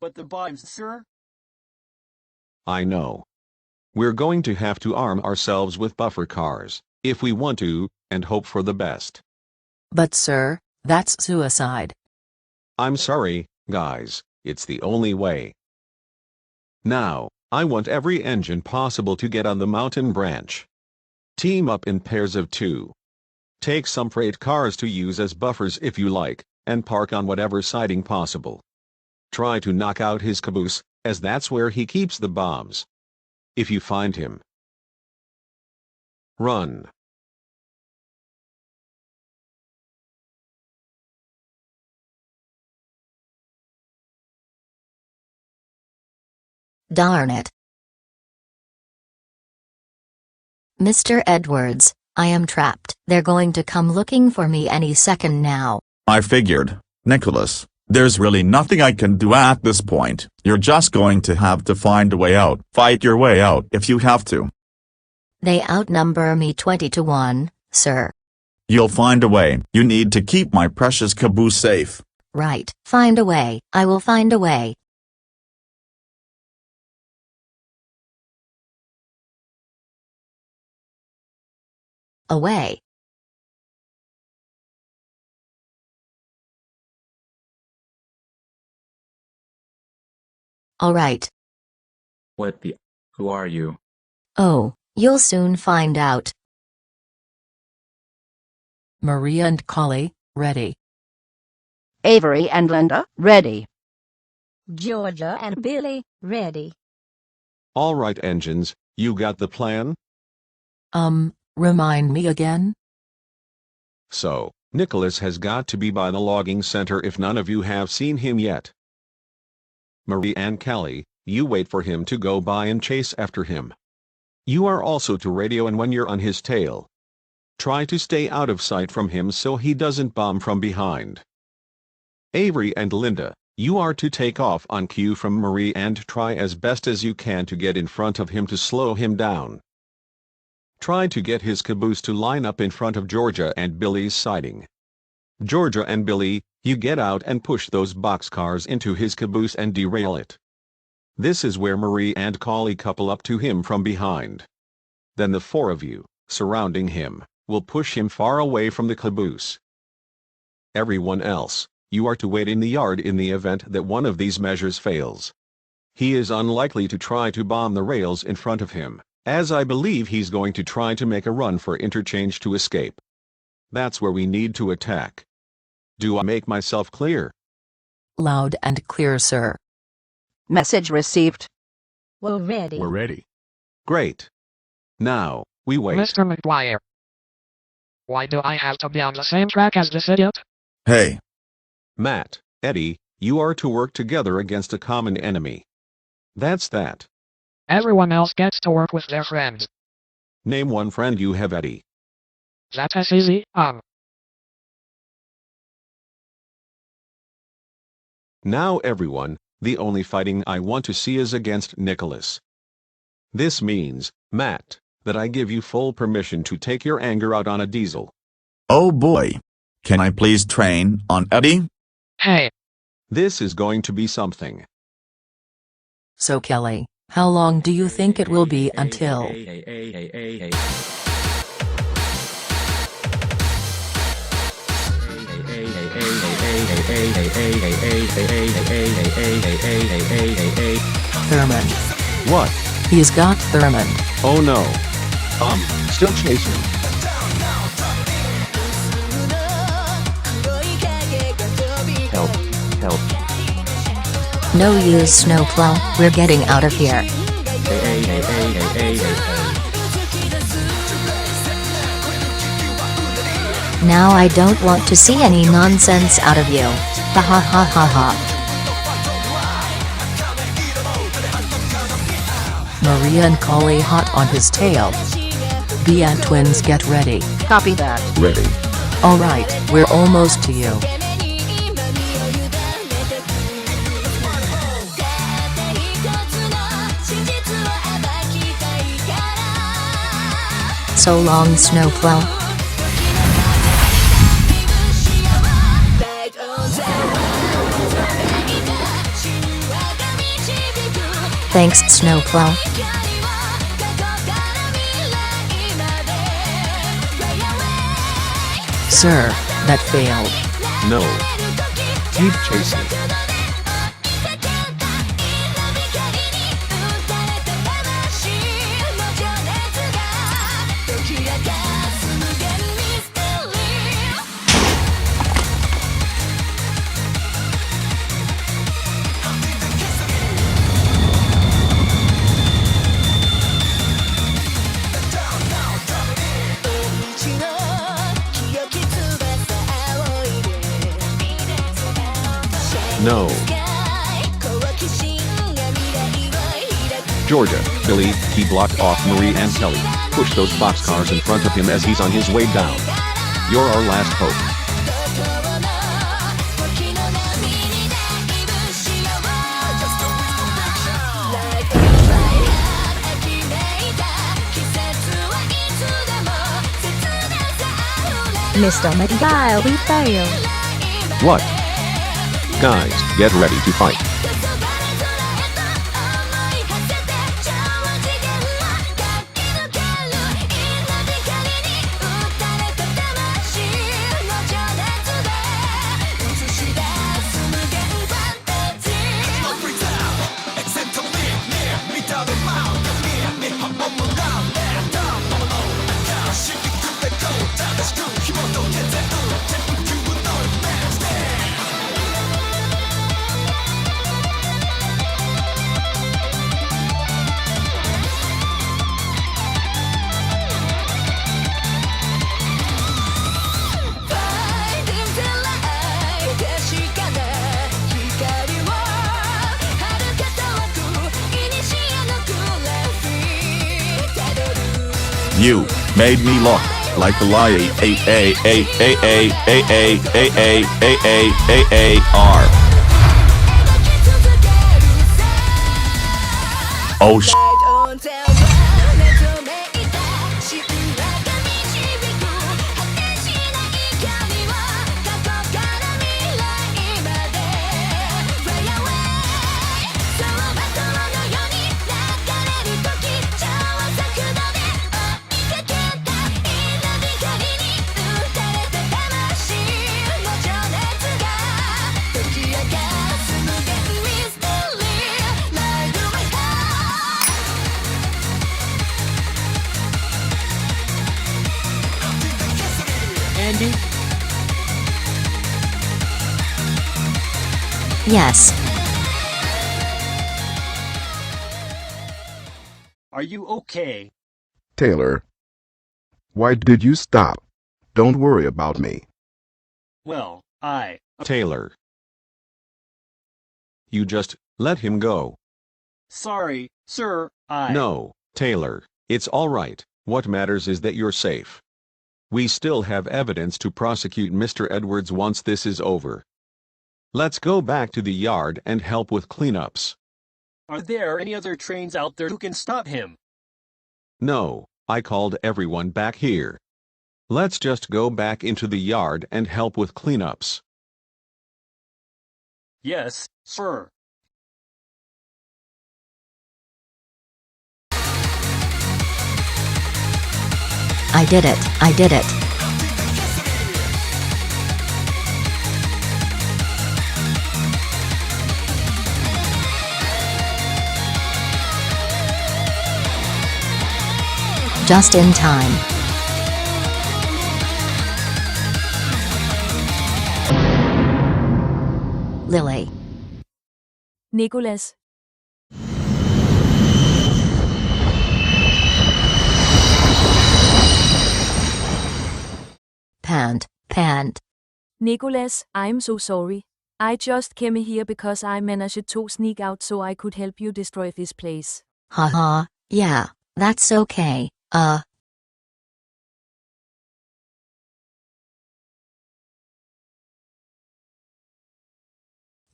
Speaker 5: But the bombs, sir?
Speaker 9: I know. We're going to have to arm ourselves with buffer cars, if we want to, and hope for the best.
Speaker 8: But sir, that's suicide.
Speaker 9: I'm sorry, guys, it's the only way. Now, I want every engine possible to get on the mountain branch. Team up in pairs of 2. Take some freight cars to use as buffers if you like, and park on whatever siding possible. Try to knock out his caboose, as that's where he keeps the bombs. If you find him, run.
Speaker 3: Darn it. Mr. Edwards, I am trapped. They're going to come looking for me any second now.
Speaker 2: I figured. Nicholas, There's really nothing I can do at this point. You're just going to have to find a way out. Fight your way out if you have to.
Speaker 3: They outnumber me 20 to 1, sir.
Speaker 2: You'll find a way. You need to keep my precious caboose safe.
Speaker 3: Right. Find a way. I will find a way. Away. All right.
Speaker 14: What the? Who are you?
Speaker 3: Oh, you'll soon find out.
Speaker 8: Maria and Collie, ready.
Speaker 15: Avery and Linda, ready.
Speaker 7: Georgia and Billy, ready.
Speaker 9: All right, engines, you got the plan?
Speaker 8: Remind me again?
Speaker 9: So, Nicholas has got to be by the logging center if none of you have seen him yet. Marie and Callie, you wait for him to go by and chase after him. You are also to radio, and when you're on his tail, try to stay out of sight from him so he doesn't bomb from behind. Avery and Linda, you are to take off on cue from Marie and try as best as you can to get in front of him to slow him down. Try to get his caboose to line up in front of Georgia and Billy's siding. Georgia and Billy, you get out and push those boxcars into his caboose and derail it. This is where Marie and Collie couple up to him from behind. Then the four of you, surrounding him, will push him far away from the caboose. Everyone else, you are to wait in the yard in the event that one of these measures fails. He is unlikely to try to bomb the rails in front of him, as I believe he's going to try to make a run for interchange to escape. That's where we need to attack. Do I make myself clear?
Speaker 8: Loud and clear, sir.
Speaker 15: Message received.
Speaker 7: We're ready.
Speaker 11: We're ready.
Speaker 9: Great. Now, we wait.
Speaker 10: Mr. McGuire. Why do I have to be on the same track as this idiot?
Speaker 2: Hey.
Speaker 9: Matt, Eddie, you are to work together against a common enemy. That's that.
Speaker 10: Everyone else gets to work with their friends.
Speaker 9: Name one friend you have, Eddie.
Speaker 10: That's easy.
Speaker 9: Now everyone, the only fighting I want to see is against Nicholas. This means, Matt, that I give you full permission to take your anger out on a diesel.
Speaker 2: Oh boy. Can I please train on Eddie?
Speaker 10: Hey.
Speaker 9: This is going to be something.
Speaker 8: So Kelly, how long do you think it will be until... Thurman.
Speaker 9: What?
Speaker 8: He's got Thurman.
Speaker 9: Oh no.
Speaker 6: Still chasing.
Speaker 14: Help. Help.
Speaker 3: No use, Snowplow. We're getting out of here. Now I don't want to see any nonsense out of you. Ha ha ha ha ha.
Speaker 8: Maria and Collie hot on his tail. The Ant Twins get ready.
Speaker 15: Copy that.
Speaker 12: Ready.
Speaker 8: Alright, we're almost to you.
Speaker 3: So long, Snowplow. Thanks, Snowplow.
Speaker 8: Sir, that failed.
Speaker 9: No. Keep chasing. No. Georgia, Billy, he blocked off Marie and Kelly. Push those boxcars in front of him as he's on his way down. You're our last hope.
Speaker 7: Mr. McGuire, we fail.
Speaker 9: What? Guys, get ready to fight.
Speaker 2: You made me look like the lie A-A-A-A-A-A-A-A-A-A-A-A-R. Oh sh**.
Speaker 4: Andy?
Speaker 3: Yes.
Speaker 5: Are you okay?
Speaker 12: Taylor, why did you stop? Don't worry about me.
Speaker 5: Well,
Speaker 9: Taylor. You just let him go.
Speaker 5: Sorry, sir,
Speaker 9: No, Taylor, it's all right. What matters is that you're safe. We still have evidence to prosecute Mr. Edwards once this is over. Let's go back to the yard and help with cleanups.
Speaker 5: Are there any other trains out there who can stop him?
Speaker 9: No, I called everyone back here. Let's just go back into the yard and help with cleanups.
Speaker 5: Yes, sir.
Speaker 3: I did it. I did it. Just in time. Lily.
Speaker 4: Nicholas.
Speaker 3: Pant.
Speaker 4: Nicholas, I'm so sorry. I just came here because I managed to sneak out so I could help you destroy this place.
Speaker 3: Haha, yeah, that's okay,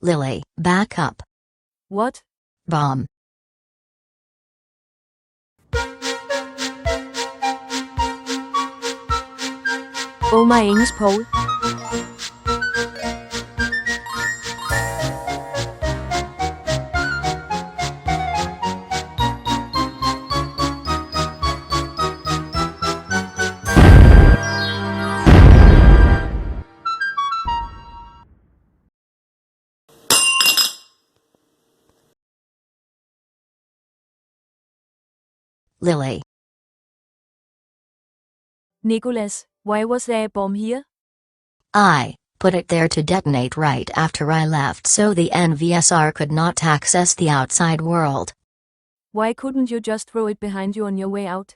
Speaker 3: Lily, back up.
Speaker 4: What?
Speaker 3: Bomb.
Speaker 4: Oh my English Paul.
Speaker 3: Lily.
Speaker 4: Nicholas, why was there a bomb here?
Speaker 3: I put it there to detonate right after I left so the NVSR could not access the outside world.
Speaker 4: Why couldn't you just throw it behind you on your way out?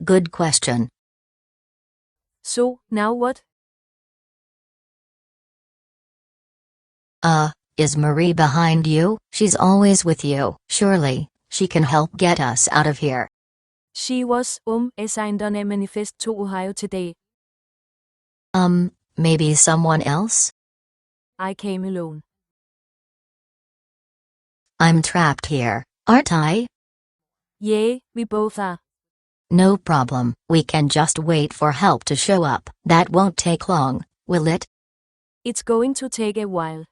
Speaker 3: Good question.
Speaker 4: So, now what?
Speaker 3: Is Marie behind you? She's always with you. Surely, she can help get us out of here.
Speaker 4: She was, assigned on a manifest to Ohio today.
Speaker 3: Maybe someone else?
Speaker 4: I came alone.
Speaker 3: I'm trapped here, aren't I?
Speaker 4: Yeah, we both are.
Speaker 3: No problem, we can just wait for help to show up. That won't take long, will it?
Speaker 4: It's going to take a while.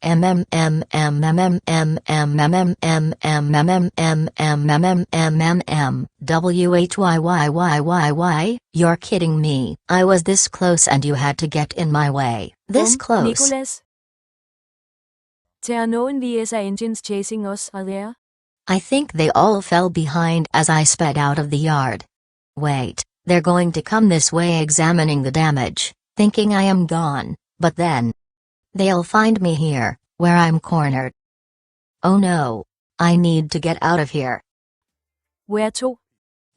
Speaker 3: WHYYYYY, you're kidding me. I was this close and you had to get in my way. This close.
Speaker 4: Nicholas. There are no NVSA engines chasing us, are there?
Speaker 3: I think they all fell behind as I sped out of the yard. Wait, they're going to come this way examining the damage, thinking I am gone, but then they'll find me here, where I'm cornered. Oh no. I need to get out of here.
Speaker 4: Where to?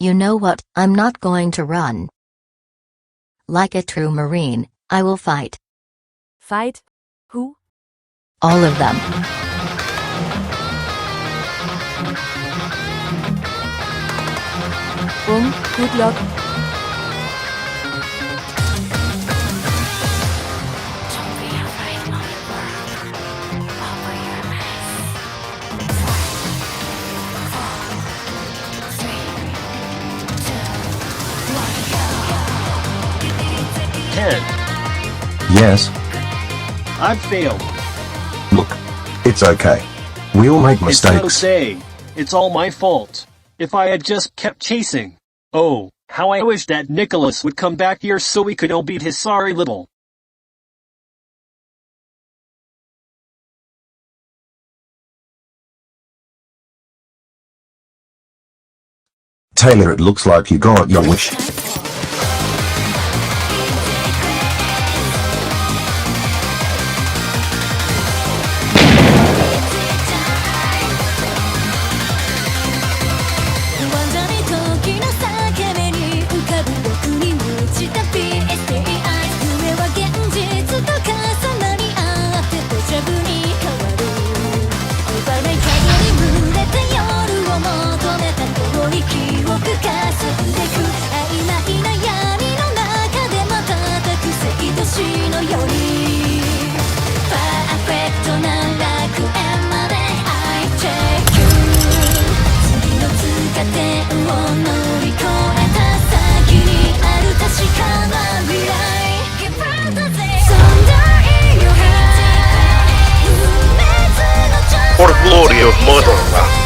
Speaker 3: You know what, I'm not going to run. Like a true Marine, I will fight.
Speaker 4: Fight? Who?
Speaker 3: All of them.
Speaker 4: Good luck.
Speaker 5: Ken,
Speaker 6: Yes,
Speaker 5: I've failed.
Speaker 6: look. It's okay. We all make
Speaker 5: It's no
Speaker 6: mistakes.
Speaker 5: say. It's all my fault. If I had just kept chasing. Oh, how I wish that Nicholas would come back here so we could all beat his sorry little.
Speaker 6: Taylor, it looks like you got your wish.
Speaker 16: For the glory of motherland.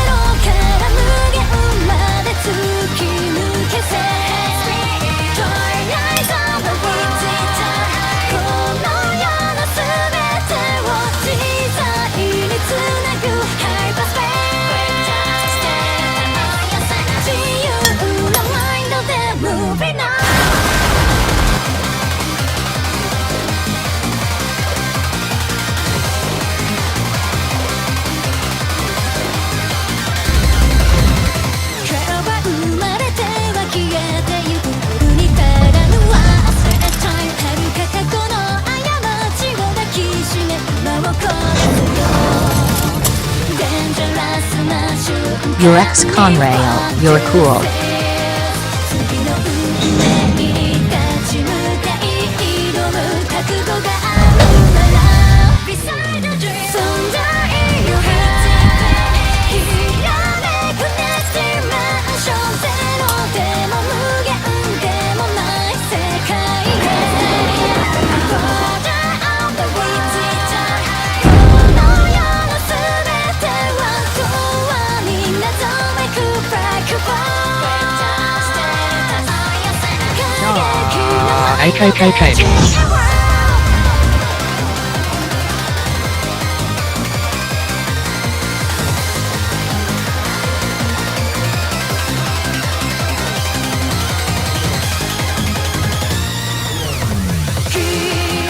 Speaker 3: Your ex-Conrail, you're cool.
Speaker 10: AKKK.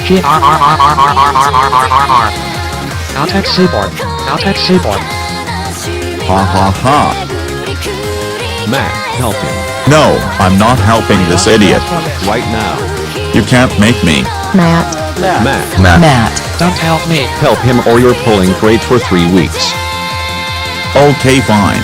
Speaker 10: GRRRRRRRRRRR. Caltech Seaboard. Caltech Seaboard.
Speaker 2: Ha ha ha.
Speaker 9: Matt, help him.
Speaker 2: No, I'm not helping this idiot.
Speaker 9: Right now.
Speaker 2: You can't make me.
Speaker 3: Matt.
Speaker 9: Matt.
Speaker 10: Don't help me.
Speaker 9: Help him or you're pulling freight for 3 weeks.
Speaker 2: Okay, fine.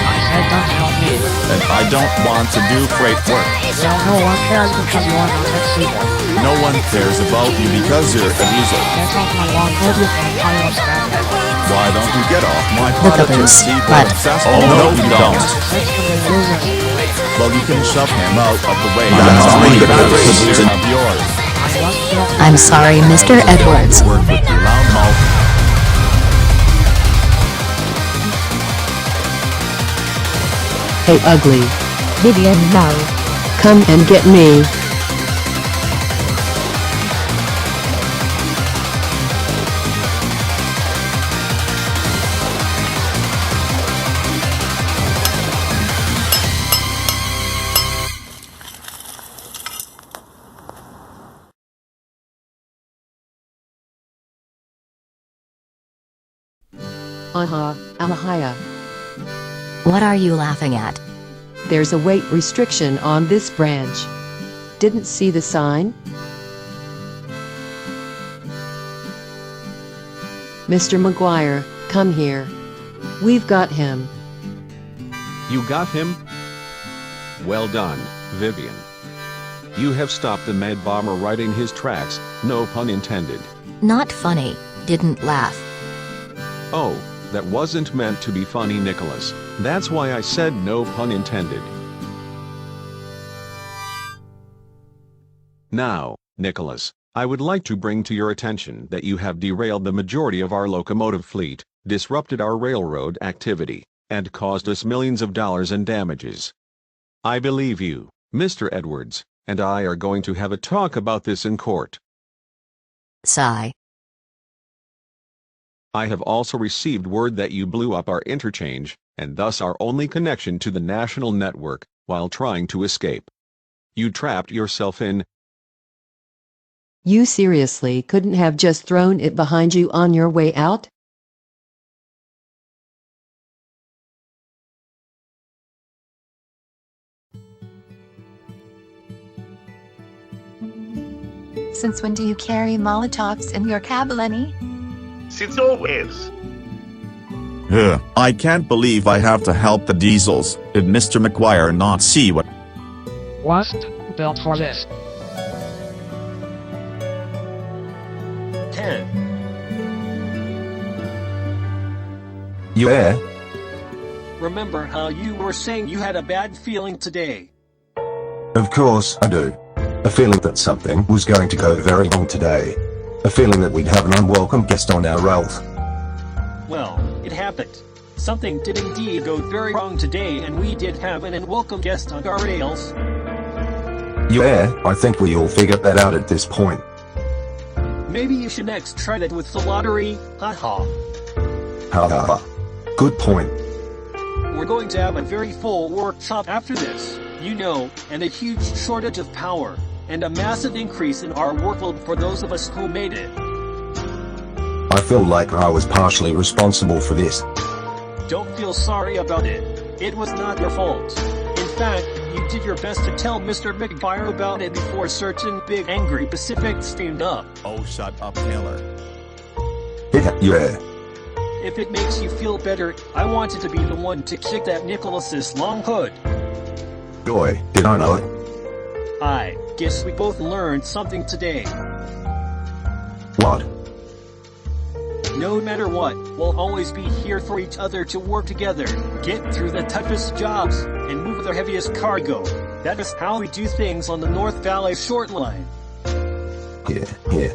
Speaker 10: I said don't help me.
Speaker 2: And I don't want to do freight work.
Speaker 10: Well, no one cares because you are Caltech Seaboard.
Speaker 2: No one cares about you because you're a user.
Speaker 10: Get off my lawn, hold your vampire staff.
Speaker 2: Why don't you get off my
Speaker 3: The
Speaker 2: private
Speaker 3: caboose,
Speaker 2: seat
Speaker 3: but-
Speaker 2: Oh no, you don't. Well, you can shove him out of the way. That's really good caboose of yours.
Speaker 3: I'm sorry, Mr. Edwards.
Speaker 2: Work with your loud mouth.
Speaker 13: Hey ugly,
Speaker 7: Vivian, no.
Speaker 13: come and get me. Alahaya.
Speaker 3: What are you laughing at?
Speaker 13: There's a weight restriction on this branch. Didn't see the sign? Mr. McGuire, come here. We've got him.
Speaker 9: You got him? Well done, Vivian. You have stopped the Med Bomber right in his tracks, no pun intended.
Speaker 3: Not funny, didn't laugh.
Speaker 9: Oh, that wasn't meant to be funny, Nicholas. That's why I said no pun intended. Now, Nicholas, I would like to bring to your attention that you have derailed the majority of our locomotive fleet, disrupted our railroad activity, and caused us millions of dollars in damages. I believe you, Mr. Edwards, and I are going to have a talk about this in court.
Speaker 3: Sigh.
Speaker 9: I have also received word that you blew up our interchange, and thus our only connection to the national network, while trying to escape. You trapped yourself in.
Speaker 13: You seriously couldn't have just thrown it behind you on your way out?
Speaker 17: Since when do you carry Molotovs in your cab, Lenny?
Speaker 16: Since always.
Speaker 2: Ugh, I can't believe I have to help the Diesels. Did Mr. McGuire not see what?
Speaker 10: Wasn't built for this.
Speaker 5: 10.
Speaker 6: Yeah?
Speaker 5: Remember how you were saying you had a bad feeling today?
Speaker 6: Of course I do. A feeling that something was going to go very wrong today. A feeling that we'd have an unwelcome guest on our rails.
Speaker 5: Well, it happened. Something did indeed go very wrong today, and we did have an unwelcome guest on our rails.
Speaker 6: Yeah, I think we all figured that out at this point.
Speaker 5: Maybe you should next try that with the lottery, haha.
Speaker 6: Ha ha ha. Good point.
Speaker 5: We're going to have a very full workshop after this, you know, and a huge shortage of power, and a massive increase in our workload for those of us who made it.
Speaker 6: I feel like I was partially responsible for this.
Speaker 5: Don't feel sorry about it. It was not your fault. In fact, you did your best to tell Mr. McGuire about it before certain big angry Pacific steamed up.
Speaker 2: Oh, shut up, Taylor.
Speaker 6: Yeah.
Speaker 5: If it makes you feel better, I wanted to be the one to kick that Nicholas's long hood.
Speaker 6: Boy, did I know it.
Speaker 5: I guess we both learned something today.
Speaker 6: What?
Speaker 5: No matter what, we'll always be here for each other to work together, get through the toughest jobs, and move the heaviest cargo. That is how we do things on the North Valley Short Line.
Speaker 6: Yeah.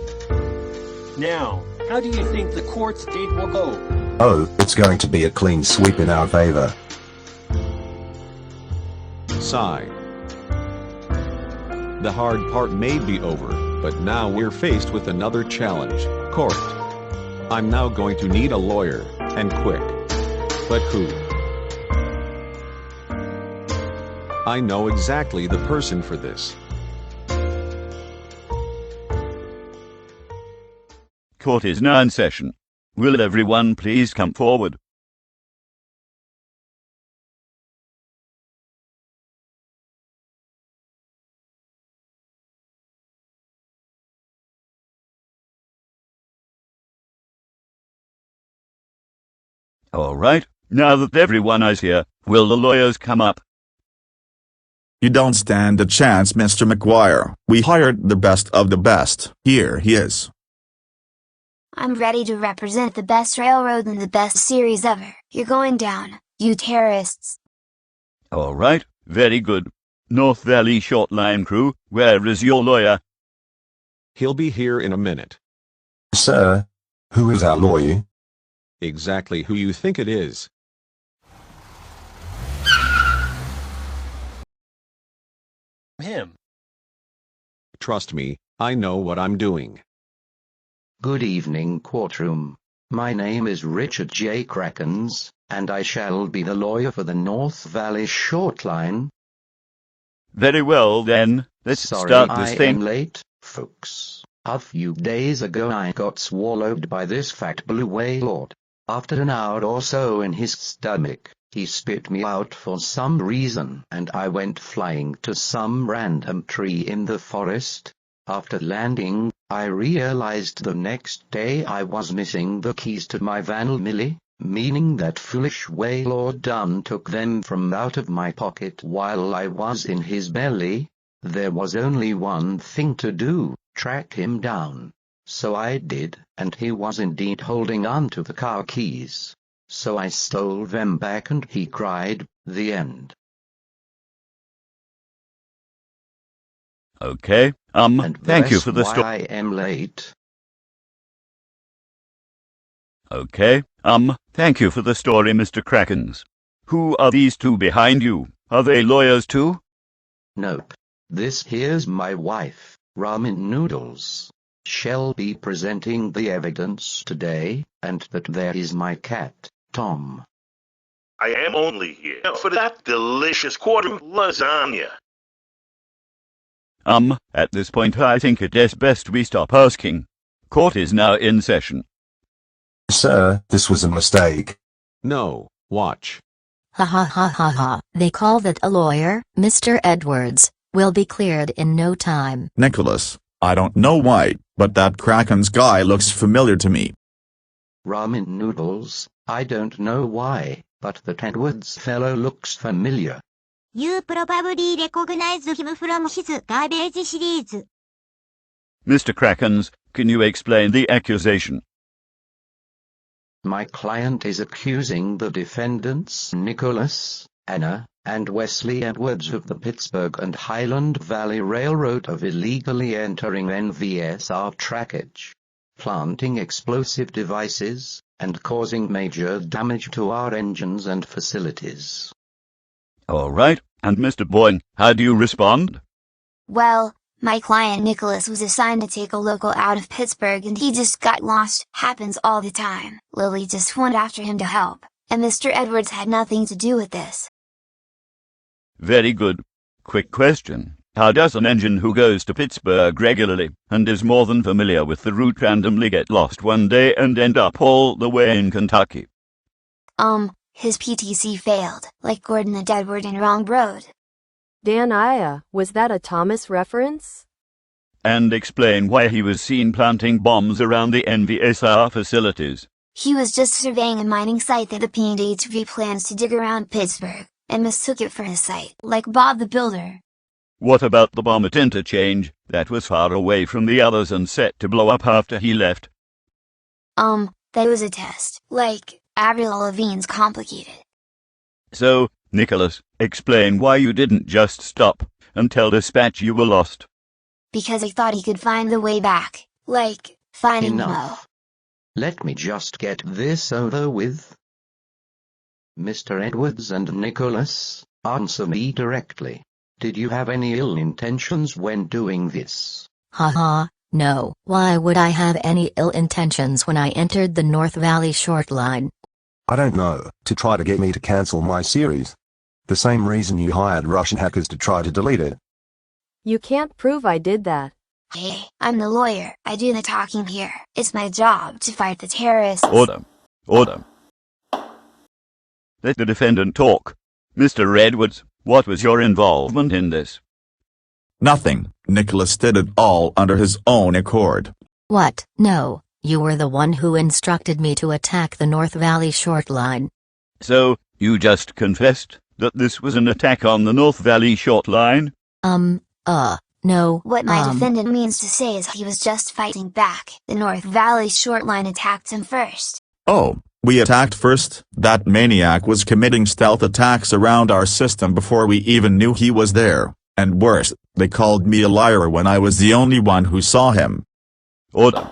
Speaker 5: Now, how do you think the court's date will go?
Speaker 6: Oh, it's going to be a clean sweep in our favor.
Speaker 9: Sigh. The hard part may be over, but now we're faced with another challenge, court. I'm now going to need a lawyer, and quick. But who? I know exactly the person for this.
Speaker 18: Court is now in session. Will everyone please come forward? All right, now that everyone is here, will the lawyers come up?
Speaker 2: You don't stand a chance, Mr. McGuire. We hired the best of the best. Here he is.
Speaker 19: I'm ready to represent the best railroad in the best series ever. You're going down, you terrorists.
Speaker 18: All right, very good. North Valley Short Line crew, where is your lawyer?
Speaker 9: He'll be here in a minute.
Speaker 6: Sir, who is our lawyer?
Speaker 9: Exactly who you think it is.
Speaker 5: Him.
Speaker 9: Trust me, I know what I'm doing.
Speaker 20: Good evening, courtroom. My name is Richard J. Krakens, and I shall be the lawyer for the North Valley Short Line.
Speaker 18: Very well then, let's
Speaker 20: Sorry
Speaker 18: start this
Speaker 20: I
Speaker 18: thing.
Speaker 20: am late, folks. A few days ago I got swallowed by this fat blue whale lord. After an hour or so in his stomach, he spit me out for some reason and I went flying to some random tree in the forest. After landing, I realized the next day I was missing the keys to my van Millie, meaning that foolish whale lord done took them from out of my pocket while I was in his belly. There was only one thing to do, track him down. So I did, and he was indeed holding on to the car keys. So I stole them back and he cried, the end.
Speaker 18: Okay, thank you for the
Speaker 20: story. I am late.
Speaker 18: Okay, thank you for the story, Mr. Krakens. Who are these two behind you? Are they lawyers too?
Speaker 20: Nope. This here's my wife, Ramen Noodles. She'll be presenting the evidence today, and that there is my cat, Tom.
Speaker 16: I am only here for that delicious quarter lasagna.
Speaker 18: At this point I think it is best we stop asking. Court is now in session.
Speaker 6: Sir, this was a mistake.
Speaker 9: No, watch.
Speaker 3: Ha ha ha ha ha. They call that a lawyer, Mr. Edwards, will be cleared in no time.
Speaker 2: Nicholas, I don't know why, but that Krakens guy looks familiar to me.
Speaker 20: Ramen Noodles, I don't know why, but that Edwards fellow looks familiar.
Speaker 21: You probably recognize him from his garbage series.
Speaker 18: Mr. Krakens, can you explain the accusation?
Speaker 20: My client is accusing the defendants Nicholas, Anna, and Wesley Edwards of the Pittsburgh and Highland Valley Railroad of illegally entering NVSR trackage, planting explosive devices, and causing major damage to our engines and facilities.
Speaker 18: All right, and Mr. Boyne, how do you respond?
Speaker 19: Well, my client Nicholas was assigned to take a local out of Pittsburgh and he just got lost. Happens all the time. Lily just went after him to help, and Mr. Edwards had nothing to do with this.
Speaker 18: Very good. Quick question. How does an engine who goes to Pittsburgh regularly, and is more than familiar with the route, randomly get lost one day and end up all the way in Kentucky?
Speaker 19: His PTC failed, like Gordon and Edward in Wrong Road.
Speaker 1: Dan, was that a Thomas reference?
Speaker 18: And explain why he was seen planting bombs around the NVSR facilities.
Speaker 19: He was just surveying a mining site that the PNHV plans to dig around Pittsburgh, and mistook it for his site, like Bob the Builder.
Speaker 18: What about the bomb at Interchange, that was far away from the others and set to blow up after he left?
Speaker 19: That was a test, like Avril Lavigne's Complicated.
Speaker 18: So, Nicholas, explain why you didn't just stop and tell dispatch you were lost.
Speaker 19: Because I thought he could find the way back, like finding Mo.
Speaker 20: Enough. Let me just get this over with. Mr. Edwards and Nicholas, answer me directly. Did you have any ill intentions when doing this?
Speaker 3: Ha ha, no. Why would I have any ill intentions when I entered the North Valley Short Line?
Speaker 6: I don't know, to try to get me to cancel my series. The same reason you hired Russian hackers to try to delete it.
Speaker 1: You can't prove I did that.
Speaker 19: Hey, I'm the lawyer. I do the talking here. It's my job to fight the terrorists.
Speaker 18: Order. Order. Let the defendant talk. Mr. Edwards, what was your involvement in this?
Speaker 2: Nothing. Nicholas did it all under his own accord.
Speaker 3: What? No, you were the one who instructed me to attack the North Valley Short Line.
Speaker 18: So, you just confessed that this was an attack on the North Valley Short Line?
Speaker 3: No,
Speaker 19: What my defendant means to say is he was just fighting back. The North Valley short line attacked him first.
Speaker 2: Oh, we attacked first? That maniac was committing stealth attacks around our system before we even knew he was there, and worse, they called me a liar when I was the only one who saw him.
Speaker 18: Order.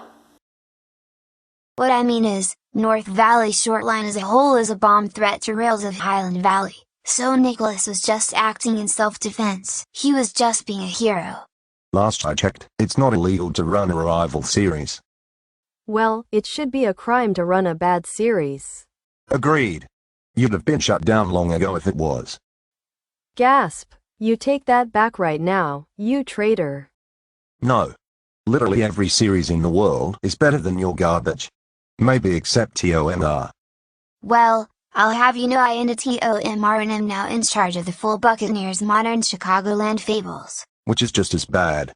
Speaker 19: What I mean is, North Valley short line as a whole is a bomb threat to rails of Highland Valley. So Nicholas was just acting in self-defense. He was just being a hero.
Speaker 6: Last I checked, it's not illegal to run a rival series.
Speaker 1: Well, it should be a crime to run a bad series.
Speaker 6: Agreed. You'd have been shut down long ago if it was.
Speaker 1: Gasp. You take that back right now, you traitor.
Speaker 6: No. Literally every series in the world is better than your garbage. Maybe except TOMR.
Speaker 19: Well, I'll have you know I ended TOMR and am now in charge of the full Buccaneers Modern Chicagoland Fables.
Speaker 6: Which is just as bad.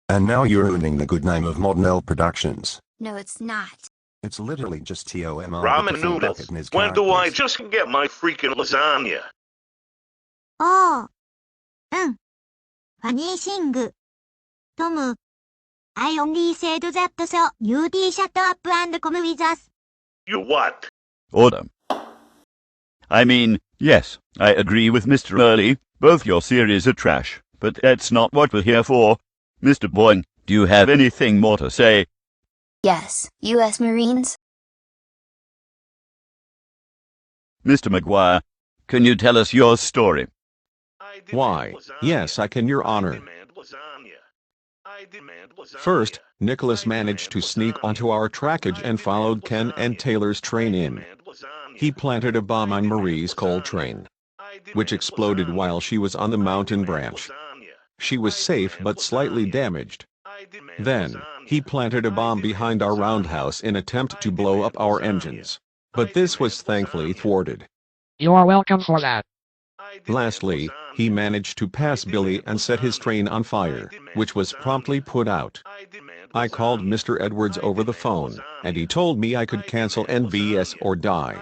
Speaker 6: And now you're ruining the good name of Modern L Productions.
Speaker 19: No, it's not.
Speaker 6: It's literally just TOMR.
Speaker 16: Ramen noodles. When do I just get my freaking lasagna?
Speaker 21: おう。うん。ファニーシング。トム。I only said that so you'd shut up and come with us.
Speaker 16: You what?
Speaker 18: Order. I mean, yes, I agree with Mr. Early, both your series are trash, but that's not what we're here for. Mr. Boyne, do you have anything more to say?
Speaker 19: Yes, U.S. Marines.
Speaker 18: Mr. McGuire, can you tell us your story?
Speaker 9: Why, yes, I can, Your Honor. First, Nicholas managed to sneak onto our trackage and followed Ken and Taylor's train in. He planted a bomb on Marie's coal train, which exploded while she was on the mountain branch. She was safe but slightly damaged. Then, he planted a bomb behind our roundhouse in attempt to blow up our engines. But this was thankfully thwarted.
Speaker 10: You are welcome for that.
Speaker 9: Lastly, he managed to pass Billy and set his train on fire, which was promptly put out. I called Mr. Edwards over the phone, and he told me I could cancel NVS or die.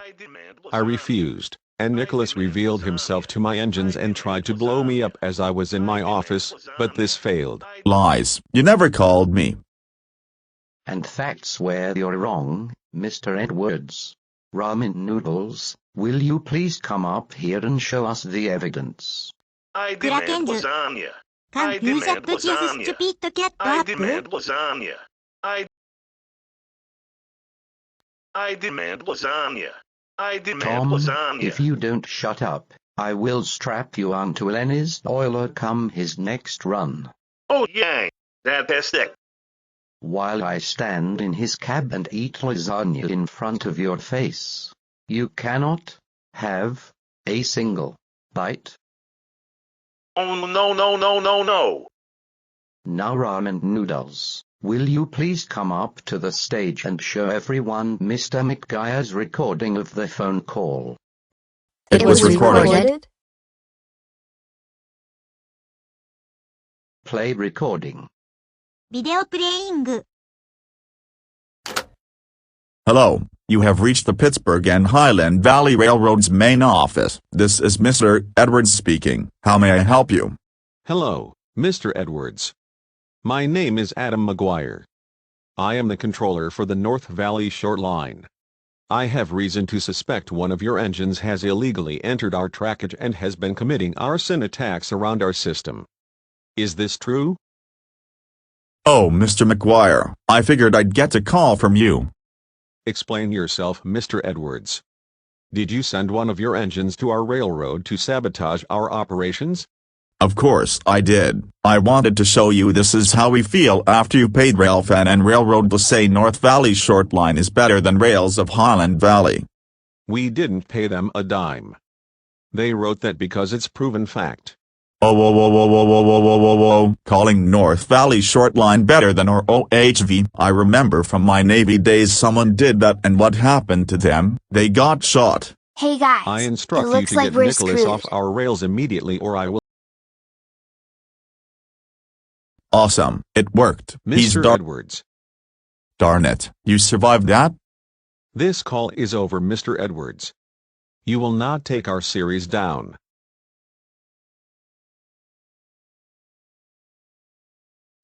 Speaker 9: I refused, and Nicholas revealed himself to my engines and tried to blow me up as I was in my office, but this failed.
Speaker 2: Lies. You never called me.
Speaker 20: And facts where you're wrong, Mr. Edwards. Ramen noodles, will you please come up here and show us the evidence?
Speaker 16: I demand lasagna. I demand lasagna. I demand lasagna. I demand lasagna. I demand
Speaker 20: Tom,
Speaker 16: lasagna.
Speaker 20: if you don't shut up, I will strap you onto Lenny's oiler come his next run.
Speaker 16: Oh yeah, fantastic.
Speaker 20: While I stand in his cab and eat lasagna in front of your face. You cannot have a single bite.
Speaker 16: Oh no no no no no.
Speaker 20: Now ramen noodles, will you please come up to the stage and show everyone Mr. McGuire's recording of the phone call?
Speaker 2: It was recorded.
Speaker 20: Play recording.
Speaker 21: Video playing.
Speaker 2: Hello, you have reached the Pittsburgh and Highland Valley Railroad's main office. This is Mr. Edwards speaking. How may I help you?
Speaker 9: Hello, Mr. Edwards. My name is Adam McGuire. I am the controller for the North Valley Short Line. I have reason to suspect one of your engines has illegally entered our trackage and has been committing arson attacks around our system. Is this true?
Speaker 2: Oh, Mr. McGuire, I figured I'd get a call from you.
Speaker 9: Explain yourself, Mr. Edwards. Did you send one of your engines to our railroad to sabotage our operations?
Speaker 2: Of course I did. I wanted to show you this is how we feel after you paid Railfan and Railroad to say North Valley Short Line is better than Rails of Highland Valley.
Speaker 9: We didn't pay them a dime. They wrote that because it's proven fact.
Speaker 2: Oh, whoa, whoa, whoa, whoa, whoa, whoa, whoa, whoa, whoa, calling North Valley Short Line better than our OHV. I remember from my Navy days someone did that and what happened to them? They got shot.
Speaker 19: Hey guys,
Speaker 9: I instruct
Speaker 19: it
Speaker 9: you
Speaker 19: looks
Speaker 9: to
Speaker 19: like
Speaker 9: get
Speaker 19: we're
Speaker 9: Nicholas
Speaker 19: screwed.
Speaker 9: off our rails immediately or I will.
Speaker 2: Awesome, it worked. He's
Speaker 9: Mr. Edwards.
Speaker 2: Darn it, you survived that?
Speaker 9: This call is over, Mr. Edwards. You will not take our series down.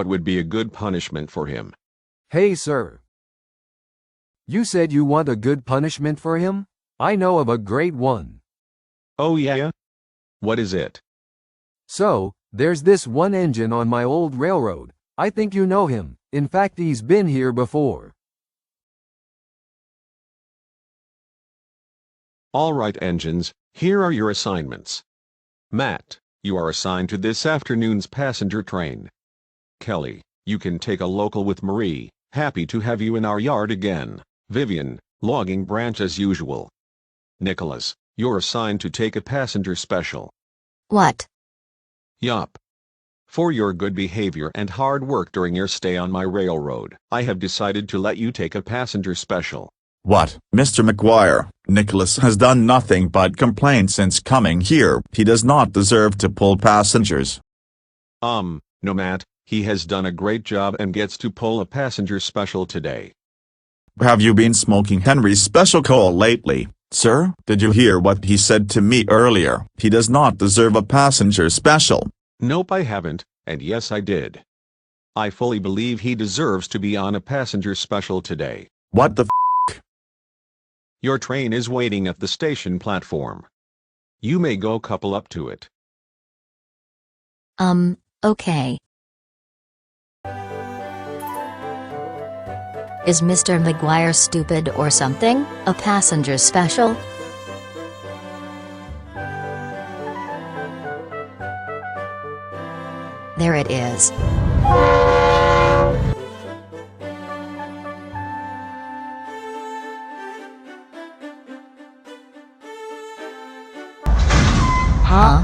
Speaker 9: What would be a good punishment for him?
Speaker 14: Hey sir. You said you want a good punishment for him? I know of a great one.
Speaker 9: Oh yeah? What is it?
Speaker 14: So, there's this one engine on my old railroad. I think you know him. In fact, he's been here before.
Speaker 9: All right, engines, here are your assignments. Matt, you are assigned to this afternoon's passenger train. Kelly, you can take a local with Marie. Happy to have you in our yard again. Vivian, logging branch as usual. Nicholas, you're assigned to take a passenger special.
Speaker 3: What?
Speaker 9: Yup. For your good behavior and hard work during your stay on my railroad, I have decided to let you take a passenger special.
Speaker 2: What, Mr. McGuire? Nicholas has done nothing but complain since coming here. He does not deserve to pull passengers.
Speaker 9: No, Matt, he has done a great job and gets to pull a passenger special today.
Speaker 2: Have you been smoking Henry's special coal lately, sir? Did you hear what he said to me earlier? He does not deserve a passenger special.
Speaker 9: Nope, I haven't, and yes I did. I fully believe he deserves to be on a passenger special today.
Speaker 2: What the f***?
Speaker 9: Your train is waiting at the station platform. You may go couple up to it.
Speaker 3: Okay. Is Mr. McGuire stupid or something? A passenger special? There it is. Huh?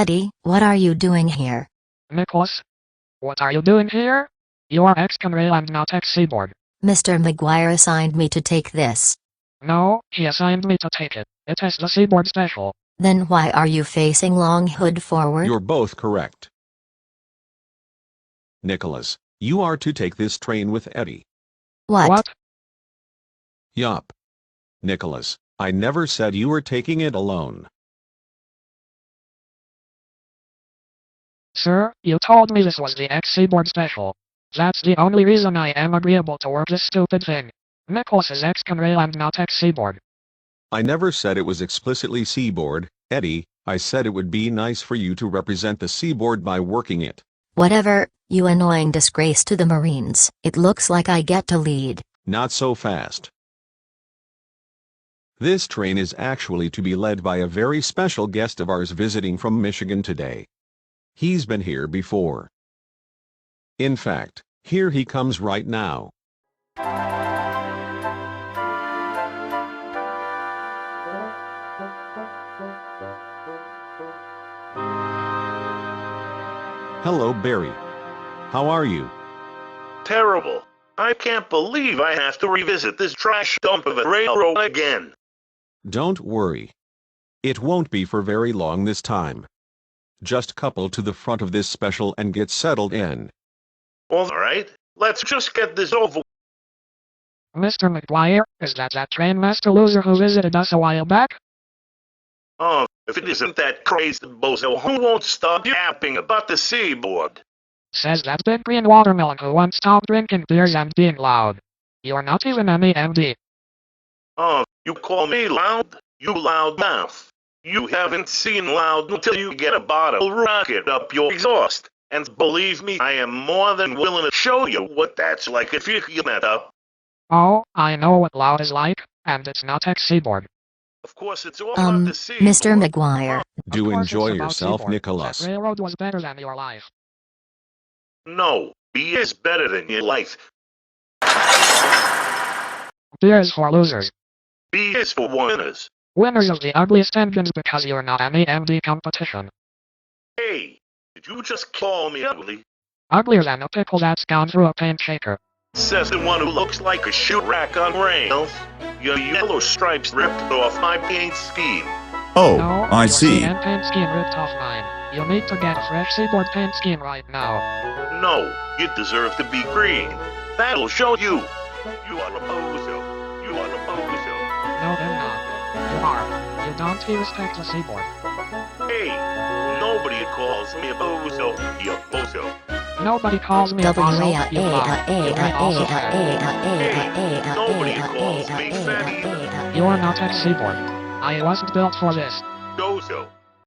Speaker 3: Eddie, what are you doing here?
Speaker 10: Nicholas? What are you doing here? You are ex-Conrail and not ex-Seaboard.
Speaker 3: Mr. McGuire assigned me to take this.
Speaker 10: No, he assigned me to take it. It is the Seaboard special.
Speaker 3: Then why are you facing Long Hood forward?
Speaker 9: You're both correct. Nicholas, you are to take this train with Eddie.
Speaker 3: What?
Speaker 9: Yup. Nicholas, I never said you were taking it alone.
Speaker 10: Sir, you told me this was the ex-Seaboard special. That's the only reason I am agreeable to work this stupid thing. Nicholas is ex-Conrail and not ex-Seaboard.
Speaker 9: I never said it was explicitly Seaboard, Eddie. I said it would be nice for you to represent the Seaboard by working it.
Speaker 3: Whatever, you annoying disgrace to the Marines. It looks like I get to lead.
Speaker 9: Not so fast. This train is actually to be led by a very special guest of ours visiting from Michigan today. He's been here before. In fact, here he comes right now. Hello, Barry. How are you?
Speaker 16: Terrible. I can't believe I have to revisit this trash dump of a railroad again.
Speaker 9: Don't worry. It won't be for very long this time. Just couple to the front of this special and get settled in.
Speaker 16: All right, let's just get this over.
Speaker 10: Mr. McGuire, is that trainmaster loser who visited us a while back?
Speaker 16: Oh, if it isn't that crazy bozo who won't stop yapping about the Seaboard.
Speaker 10: Says that big green watermelon who won't stop drinking beers and being loud. You're not even any MD.
Speaker 16: Oh, you call me loud? You loudmouth. You haven't seen loud until you get a bottle rocket up your exhaust. And believe me, I am more than willing to show you what that's like if you get that up.
Speaker 10: Oh, I know what loud is like, and it's not ex-Seaboard.
Speaker 16: Of course, it's all about the Seaboard.
Speaker 3: Mr. McGuire.
Speaker 9: Do enjoy yourself,
Speaker 10: Seaboard.
Speaker 9: Nicholas.
Speaker 10: That railroad was better than your life.
Speaker 16: No, beer is better than your life.
Speaker 10: Beer is for losers.
Speaker 16: Beer is for winners.
Speaker 10: Winners of the ugliest engines because you're not any MD competition.
Speaker 16: Hey, did you just call me ugly?
Speaker 10: Uglier than a pickle that's gone through a paint shaker.
Speaker 16: Says the one who looks like a shoe rack on rails. Your yellow stripes ripped off my paint scheme.
Speaker 2: Oh,
Speaker 10: No,
Speaker 2: I
Speaker 10: your
Speaker 2: see.
Speaker 10: CN paint scheme ripped off mine. You'll need to get a fresh Seaboard paint scheme right now.
Speaker 16: No, you deserve to be green. That'll show you. You are a bozo. You are a bozo.
Speaker 10: No, they're not. You are. You don't respect the Seaboard.
Speaker 16: Hey, nobody calls me a bozo. You bozo.
Speaker 10: Nobody calls me a bozo. You lie.
Speaker 16: Nobody calls me fat either.
Speaker 10: You're not ex-Seaboard. I wasn't built for this.
Speaker 16: Bozo.